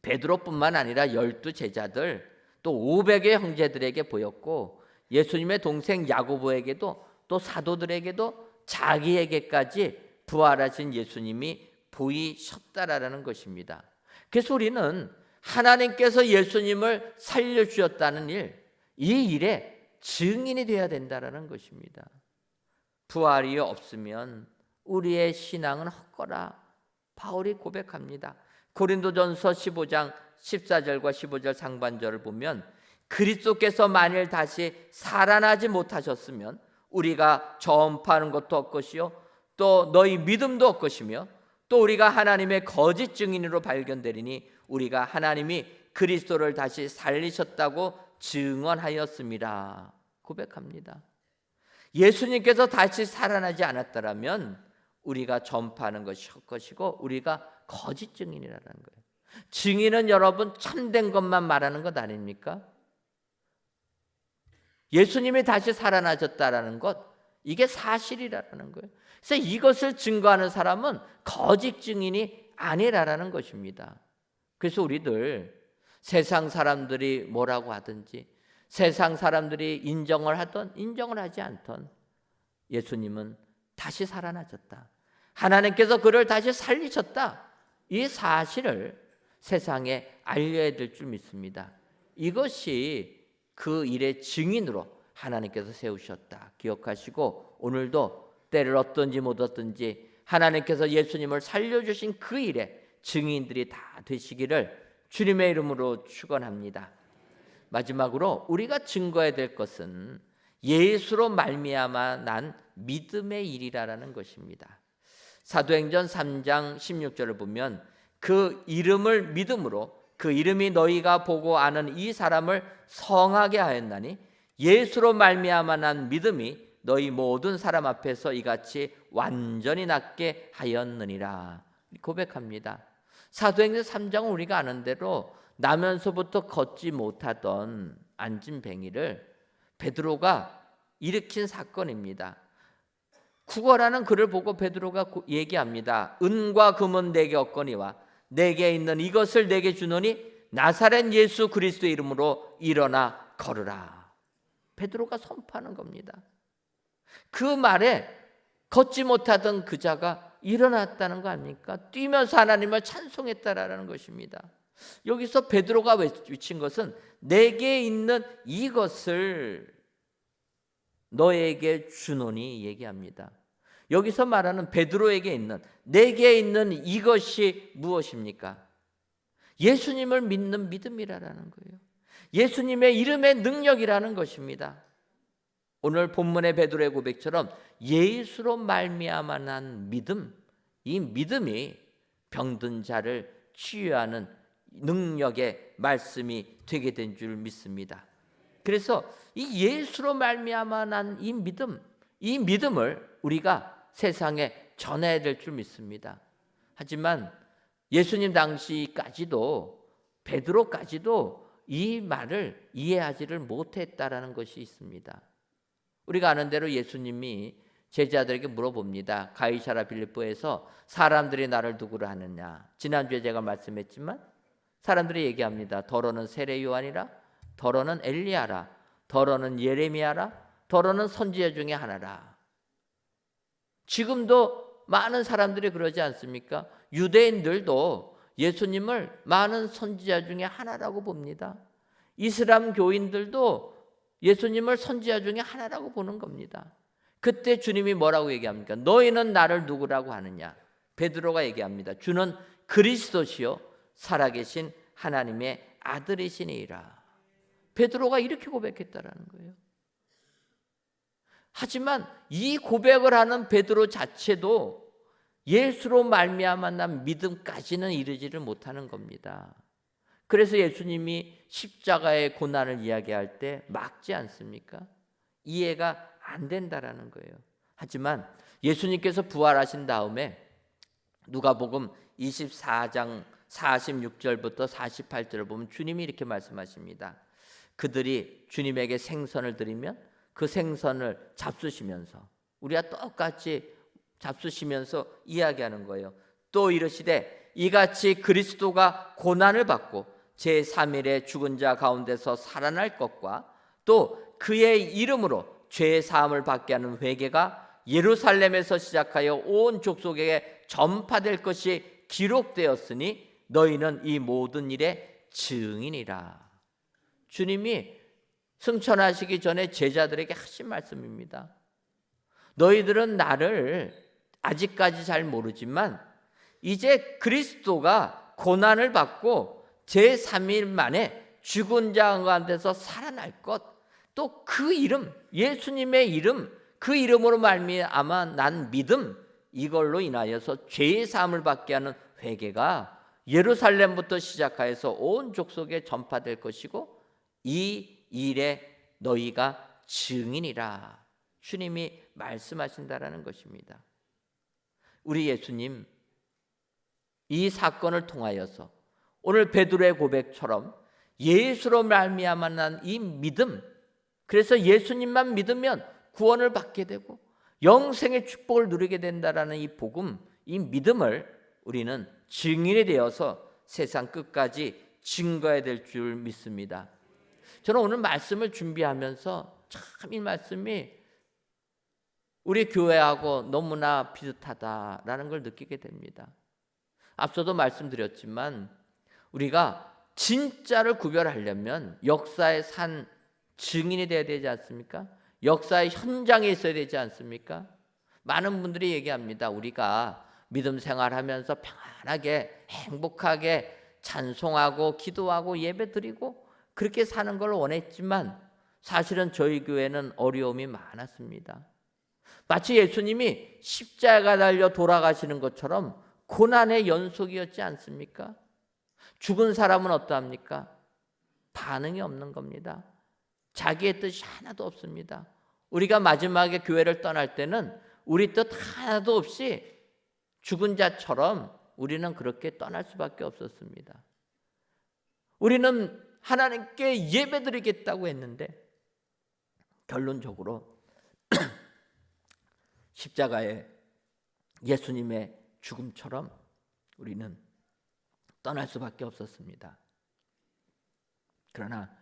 베드로뿐만 아니라 12 제자들 또 500의 형제들에게 보였고 예수님의 동생 야고보에게도 또 사도들에게도 자기에게까지 부활하신 예수님이 보이셨다라는 것입니다. 그래서 우리는 하나님께서 예수님을 살려주셨다는 일, 이 일에 증인이 되어야 된다는 것입니다. 부활이 없으면 우리의 신앙은 헛거라. 바울이 고백합니다. 고린도전서 15장 14절과 15절 상반절을 보면 그리스도께서 만일 다시 살아나지 못하셨으면 우리가 전파하는 것도 없것이요 또 너희 믿음도 없것이며 또 우리가 하나님의 거짓 증인으로 발견되리니 우리가 하나님이 그리스도를 다시 살리셨다고 증언하였습니다. 고백합니다. 예수님께서 다시 살아나지 않았더라면 우리가 전파하는 것이 헛것이고 우리가 거짓 증인이라는 거예요. 증인은 여러분 참된 것만 말하는 것 아닙니까? 예수님이 다시 살아나셨다라는 것, 이게 사실이라는 거예요. 그래서 이것을 증거하는 사람은 거짓 증인이 아니라는 것입니다. 그래서 우리들 세상 사람들이 뭐라고 하든지 세상 사람들이 인정을 하든 인정을 하지 않든 예수님은 다시 살아나셨다. 하나님께서 그를 다시 살리셨다. 이 사실을 세상에 알려야 될 줄 믿습니다. 이것이 그 일의 증인으로 하나님께서 세우셨다. 기억하시고 오늘도 때를 얻든지 못 얻든지 하나님께서 예수님을 살려주신 그 일에 증인들이 다 되시기를 주님의 이름으로 축원합니다. 마지막으로 우리가 증거해야 될 것은 예수로 말미암아 난 믿음의 일이라는 것입니다. 사도행전 3장 16절을 보면 그 이름을 믿음으로 그 이름이 너희가 보고 아는 이 사람을 성하게 하였나니 예수로 말미암아 난 믿음이 너희 모든 사람 앞에서 이같이 완전히 낫게 하였느니라. 고백합니다. 사도행전 3장은 우리가 아는 대로 나면서부터 걷지 못하던 안진뱅이를 베드로가 일으킨 사건입니다. 구걸하는 그를 보고 베드로가 얘기합니다. 은과 금은 내게 없거니와 내게 있는 이것을 내게 주노니 나사렛 예수 그리스도의 이름으로 일어나 걸으라. 베드로가 선포하는 겁니다. 그 말에 걷지 못하던 그 자가 일어났다는 거 아닙니까? 뛰면서 하나님을 찬송했다라는 것입니다. 여기서 베드로가 외친 것은 내게 있는 이것을 너에게 주노니 얘기합니다. 여기서 말하는 베드로에게 있는 내게 있는 이것이 무엇입니까? 예수님을 믿는 믿음이라는 거예요. 예수님의 이름의 능력이라는 것입니다. 오늘 본문의 베드로의 고백처럼 예수로 말미암아 난 믿음, 이 믿음이 병든 자를 치유하는 능력의 말씀이 되게 된 줄 믿습니다. 그래서 이 예수로 말미암아 난 이 믿음, 이 믿음을 우리가 세상에 전해야 될 줄 믿습니다. 하지만 예수님 당시까지도 베드로까지도 이 말을 이해하지를 못했다라는 것이 있습니다. 우리가 아는 대로 예수님이 제자들에게 물어봅니다. 가이사라 빌립보에서 사람들이 나를 누구로 하느냐. 지난주에 제가 말씀했지만 사람들이 얘기합니다. 더러는 세례 요한이라, 더러는 엘리야라, 더러는 예레미야라, 더러는 선지자 중에 하나라. 지금도 많은 사람들이 그러지 않습니까? 유대인들도 예수님을 많은 선지자 중에 하나라고 봅니다. 이슬람 교인들도 예수님을 선지자 중에 하나라고 보는 겁니다. 그때 주님이 뭐라고 얘기합니까? 너희는 나를 누구라고 하느냐? 베드로가 얘기합니다. 주는 그리스도시요 살아계신 하나님의 아들이시니라. 베드로가 이렇게 고백했다라는 거예요. 하지만 이 고백을 하는 베드로 자체도 예수로 말미암아 난 믿음까지는 이르지를 못하는 겁니다. 그래서 예수님이 십자가의 고난을 이야기할 때 막지 않습니까? 이해가 안 된다라는 거예요. 하지만 예수님께서 부활하신 다음에 누가복음 24장 46절부터 48절을 보면 주님이 이렇게 말씀하십니다. 그들이 주님에게 생선을 드리면 그 생선을 잡수시면서, 우리가 똑같이 잡수시면서 이야기하는 거예요. 또 이르시되 이같이 그리스도가 고난을 받고 제3일에 죽은 자 가운데서 살아날 것과 또 그의 이름으로 죄 사함을 받게 하는 회개가 예루살렘에서 시작하여 온 족속에게 전파될 것이 기록되었으니 너희는 이 모든 일의 증인이라. 주님이 승천하시기 전에 제자들에게 하신 말씀입니다. 너희들은 나를 아직까지 잘 모르지만 이제 그리스도가 고난을 받고 제3일 만에 죽은 자 가운데서 살아날 것, 또 그 이름, 예수님의 이름, 그 이름으로 말미암아 난 믿음, 이걸로 인하여서 죄의 사함을 받게 하는 회개가 예루살렘부터 시작하여서 온 족속에 전파될 것이고 이 일에 너희가 증인이라. 주님이 말씀하신다라는 것입니다. 우리 예수님 이 사건을 통하여서 오늘 베드로의 고백처럼 예수로 말미암아 난 이 믿음, 그래서 예수님만 믿으면 구원을 받게 되고 영생의 축복을 누리게 된다라는 이 복음, 이 믿음을 우리는 증인이 되어서 세상 끝까지 증거해야 될 줄 믿습니다. 저는 오늘 말씀을 준비하면서 참 이 말씀이 우리 교회하고 너무나 비슷하다라는 걸 느끼게 됩니다. 앞서도 말씀드렸지만 우리가 진짜를 구별하려면 역사의 산 증인이 되어야 되지 않습니까? 역사의 현장에 있어야 되지 않습니까? 많은 분들이 얘기합니다. 우리가 믿음 생활하면서 평안하게 행복하게 찬송하고 기도하고 예배드리고 그렇게 사는 걸 원했지만 사실은 저희 교회는 어려움이 많았습니다. 마치 예수님이 십자가 달려 돌아가시는 것처럼 고난의 연속이었지 않습니까? 죽은 사람은 어떠합니까? 반응이 없는 겁니다. 자기의 뜻이 하나도 없습니다. 우리가 마지막에 교회를 떠날 때는 우리 뜻 하나도 없이 죽은 자처럼 우리는 그렇게 떠날 수밖에 없었습니다. 우리는 하나님께 예배드리겠다고 했는데 결론적으로 십자가에 예수님의 죽음처럼 우리는 떠날 수밖에 없었습니다. 그러나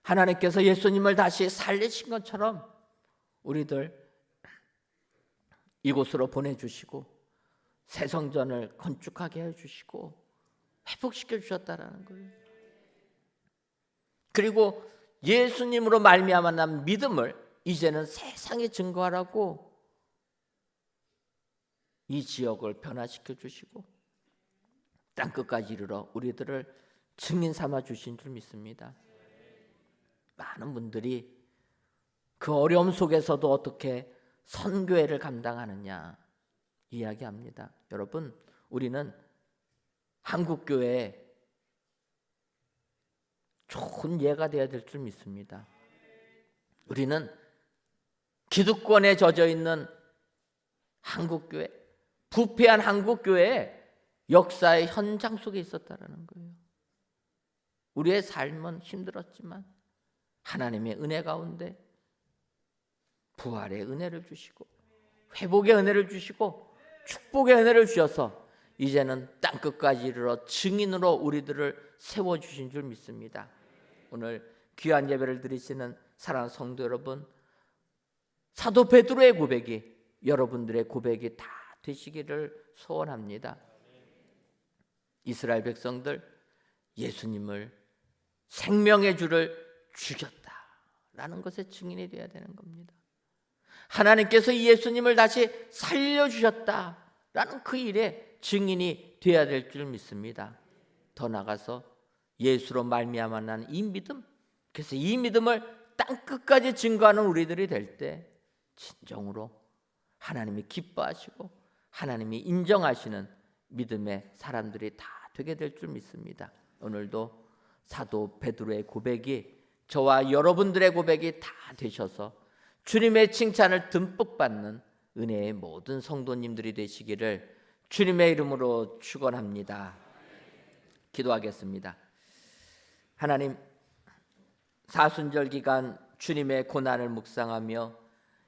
하나님께서 예수님을 다시 살리신 것처럼 우리들 이곳으로 보내주시고 새 성전을 건축하게 해주시고 회복시켜 주셨다라는 거예요. 그리고 예수님으로 말미암아 난 믿음을 이제는 세상에 증거하라고 이 지역을 변화시켜 주시고 땅끝까지 이르러 우리들을 증인 삼아 주신 줄 믿습니다. 많은 분들이 그 어려움 속에서도 어떻게 선교회를 감당하느냐 이야기합니다. 여러분, 우리는 한국교회에 좋은 예가 되어야 될 줄 믿습니다. 우리는 기득권에 젖어 있는 한국교회, 부패한 한국교회의 역사의 현장 속에 있었다라는 거예요. 우리의 삶은 힘들었지만 하나님의 은혜 가운데 부활의 은혜를 주시고 회복의 은혜를 주시고 축복의 은혜를 주셔서 이제는 땅끝까지 이르러 증인으로 우리들을 세워주신 줄 믿습니다. 오늘 귀한 예배를 드리시는 사랑하는 성도 여러분, 사도 베드로의 고백이 여러분들의 고백이 다 되시기를 소원합니다. 이스라엘 백성들 예수님을 생명의 주를 죽였다라는 것에 증인이 되어야 되는 겁니다. 하나님께서 이 예수님을 다시 살려주셨다라는 그 일에 증인이 되어야 될 줄 믿습니다. 더 나아가서 예수로 말미암아 난 이 믿음, 그래서 이 믿음을 땅끝까지 증거하는 우리들이 될 때 진정으로 하나님이 기뻐하시고 하나님이 인정하시는 믿음의 사람들이 다 되게 될 줄 믿습니다. 오늘도 사도 베드로의 고백이 저와 여러분들의 고백이 다 되셔서 주님의 칭찬을 듬뿍 받는 은혜의 모든 성도님들이 되시기를 주님의 이름으로 축원합니다. 기도하겠습니다. 하나님, 사순절 기간 주님의 고난을 묵상하며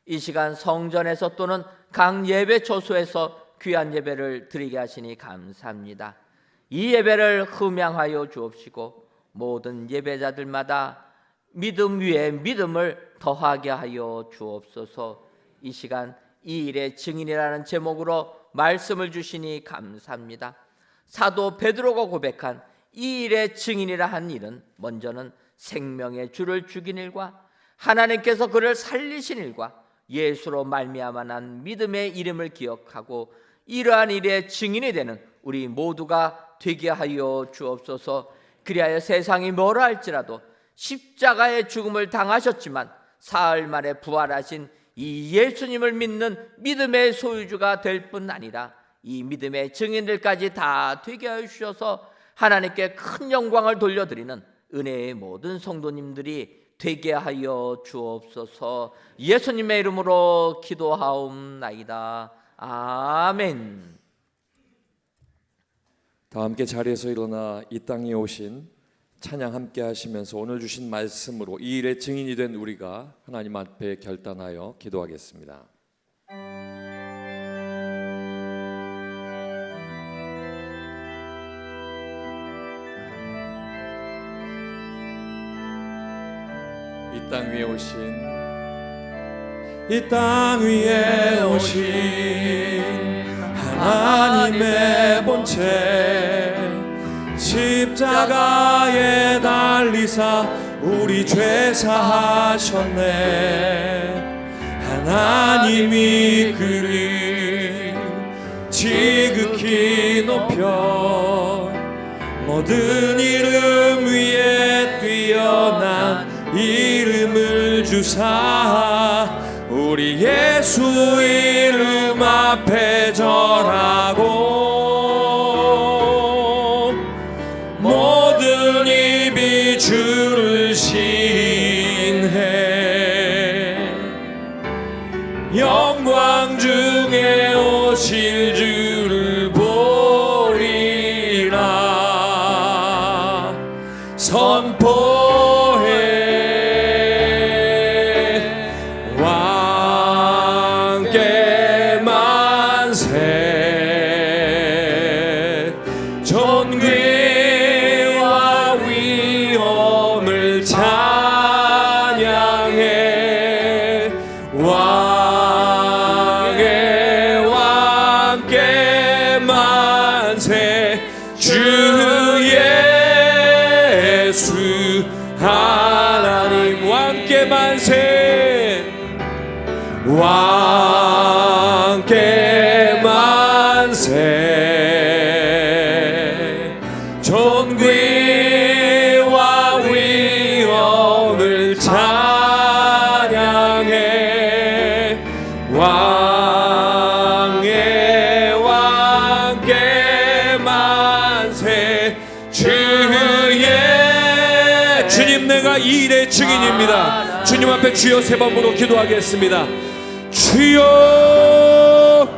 이 시간 성전에서 또는 각 예배 초소에서 귀한 예배를 드리게 하시니 감사합니다. 이 예배를 흠양하여 주옵시고 모든 예배자들마다 믿음 위에 믿음을 더하게 하여 주옵소서. 이 시간 이 일의 증인이라는 제목으로 말씀을 주시니 감사합니다. 사도 베드로가 고백한 이 일의 증인이라 한 일은 먼저는 생명의 주를 죽인 일과 하나님께서 그를 살리신 일과 예수로 말미암아 난 믿음의 이름을 기억하고 이러한 일의 증인이 되는 우리 모두가 되게 하여 주옵소서. 그리하여 세상이 뭐라 할지라도 십자가의 죽음을 당하셨지만 사흘 만에 부활하신 이 예수님을 믿는 믿음의 소유주가 될 뿐 아니라 이 믿음의 증인들까지 다 되게 하여 주셔서 하나님께 큰 영광을 돌려드리는 은혜의 모든 성도님들이 되게 하여 주옵소서. 예수님의 이름으로 기도하옵나이다. 아멘. 다 함께 자리에서 일어나 이 땅에 오신 찬양 함께 하시면서 오늘 주신 말씀으로 이 일의 증인이 된 우리가 하나님 앞에 결단하여 기도하겠습니다. 이 땅 위에 오신 이 땅 위에 오신 하나님의 본체 십자가에 달리사 우리 죄 사하셨네. 하나님이 그를 지극히 높여 모든 이름 위에 뛰어난 이름을 주사 우리 예수 이름 앞에 절하고 모든 입이 주를 신해 영광 중에 오실 주를 보리라 선포해 존귀와 위엄을 찬양해 왕의 왕께 만세 주 예수 하나님 왕께 만세 왕께 만세 존귀와 위엄을 찬양해 왕의 왕께 만세 주의 주님 내가 이 일의 증인입니다. 주님 앞에 주여 세 번으로 기도하겠습니다. 주여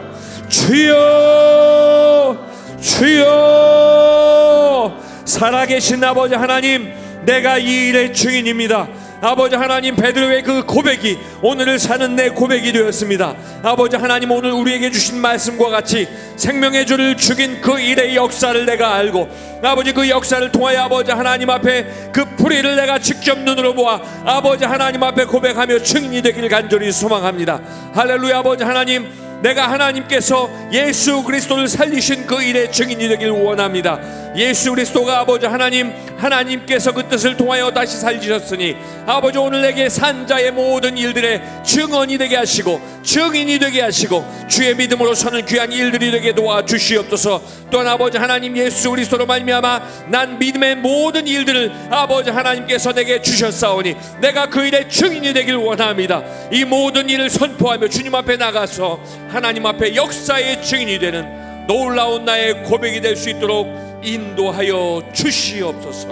주여 주여 살아계신 아버지 하나님 내가 이 일의 증인입니다. 아버지 하나님 베드로의 그 고백이 오늘을 사는 내 고백이 되었습니다. 아버지 하나님 오늘 우리에게 주신 말씀과 같이 생명의 주를 죽인 그 일의 역사를 내가 알고 아버지 그 역사를 통하여 아버지 하나님 앞에 그 불의를 내가 직접 눈으로 보아 아버지 하나님 앞에 고백하며 증인이 되길 간절히 소망합니다. 할렐루야. 아버지 하나님 내가 하나님께서 예수 그리스도를 살리신 그 일의 증인이 되길 원합니다. 예수 그리스도가 아버지 하나님 하나님께서 그 뜻을 통하여 다시 살리셨으니 아버지 오늘 내게 산자의 모든 일들의 증언이 되게 하시고 증인이 되게 하시고 주의 믿음으로 서는 귀한 일들이 되게 도와주시옵소서. 또한 아버지 하나님 예수 그리스도로 말미암아 난 믿음의 모든 일들을 아버지 하나님께서 내게 주셨사오니 내가 그 일의 증인이 되길 원합니다. 이 모든 일을 선포하며 주님 앞에 나가서 하나님 앞에 역사의 증인이 되는 놀라운 나의 고백이 될 수 있도록 인도하여 주시옵소서.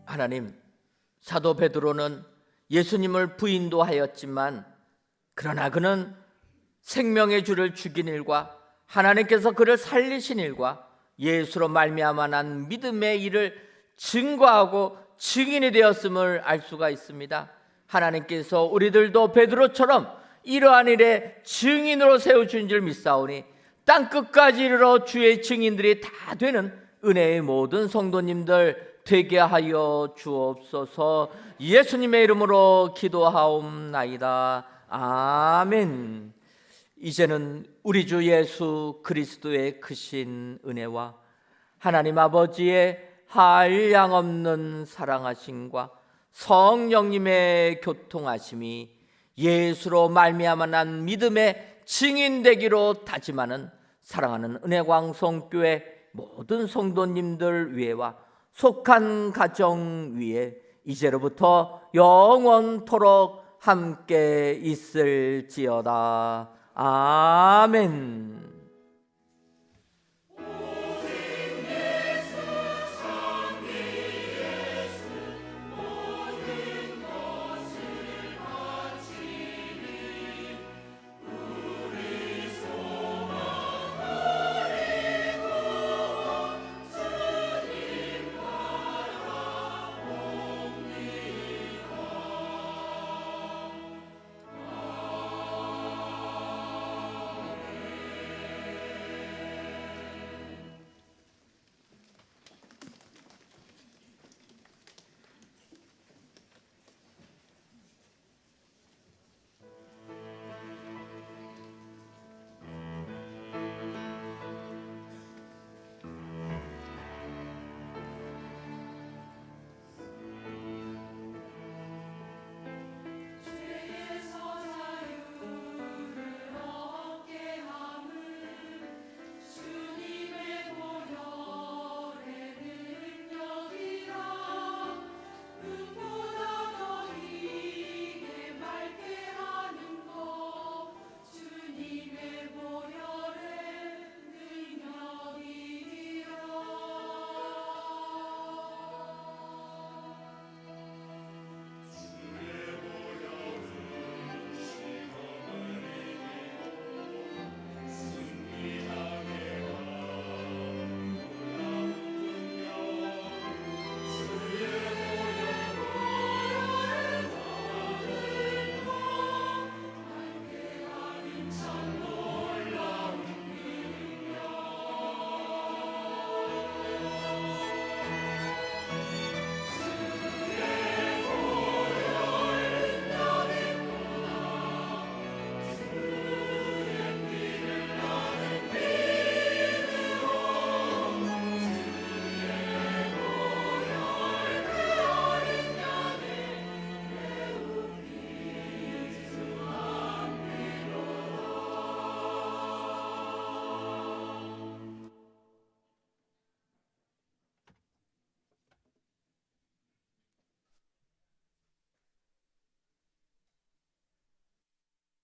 하나님, 사도 베드로는 예수님을 부인도 하였지만 그러나 그는 생명의 주를 죽인 일과 하나님께서 그를 살리신 일과 예수로 말미암아 난 믿음의 일을 증거하고 증인이 되었음을 알 수가 있습니다. 하나님께서 우리들도 베드로처럼 이러한 일에 증인으로 세워준 줄 믿사오니 땅끝까지 이르러 주의 증인들이 다 되는 은혜의 모든 성도님들 되게 하여 주옵소서. 예수님의 이름으로 기도하옵나이다. 아멘. 이제는 우리 주 예수 그리스도의 크신 은혜와 하나님 아버지의 한량없는 사랑하심과 성령님의 교통하심이 예수로 말미암아 난 믿음의 증인되기로 다짐하는 사랑하는 은혜광성교회 모든 성도님들 위에와 속한 가정 위에 이제로부터 영원토록 함께 있을지어다. 아멘.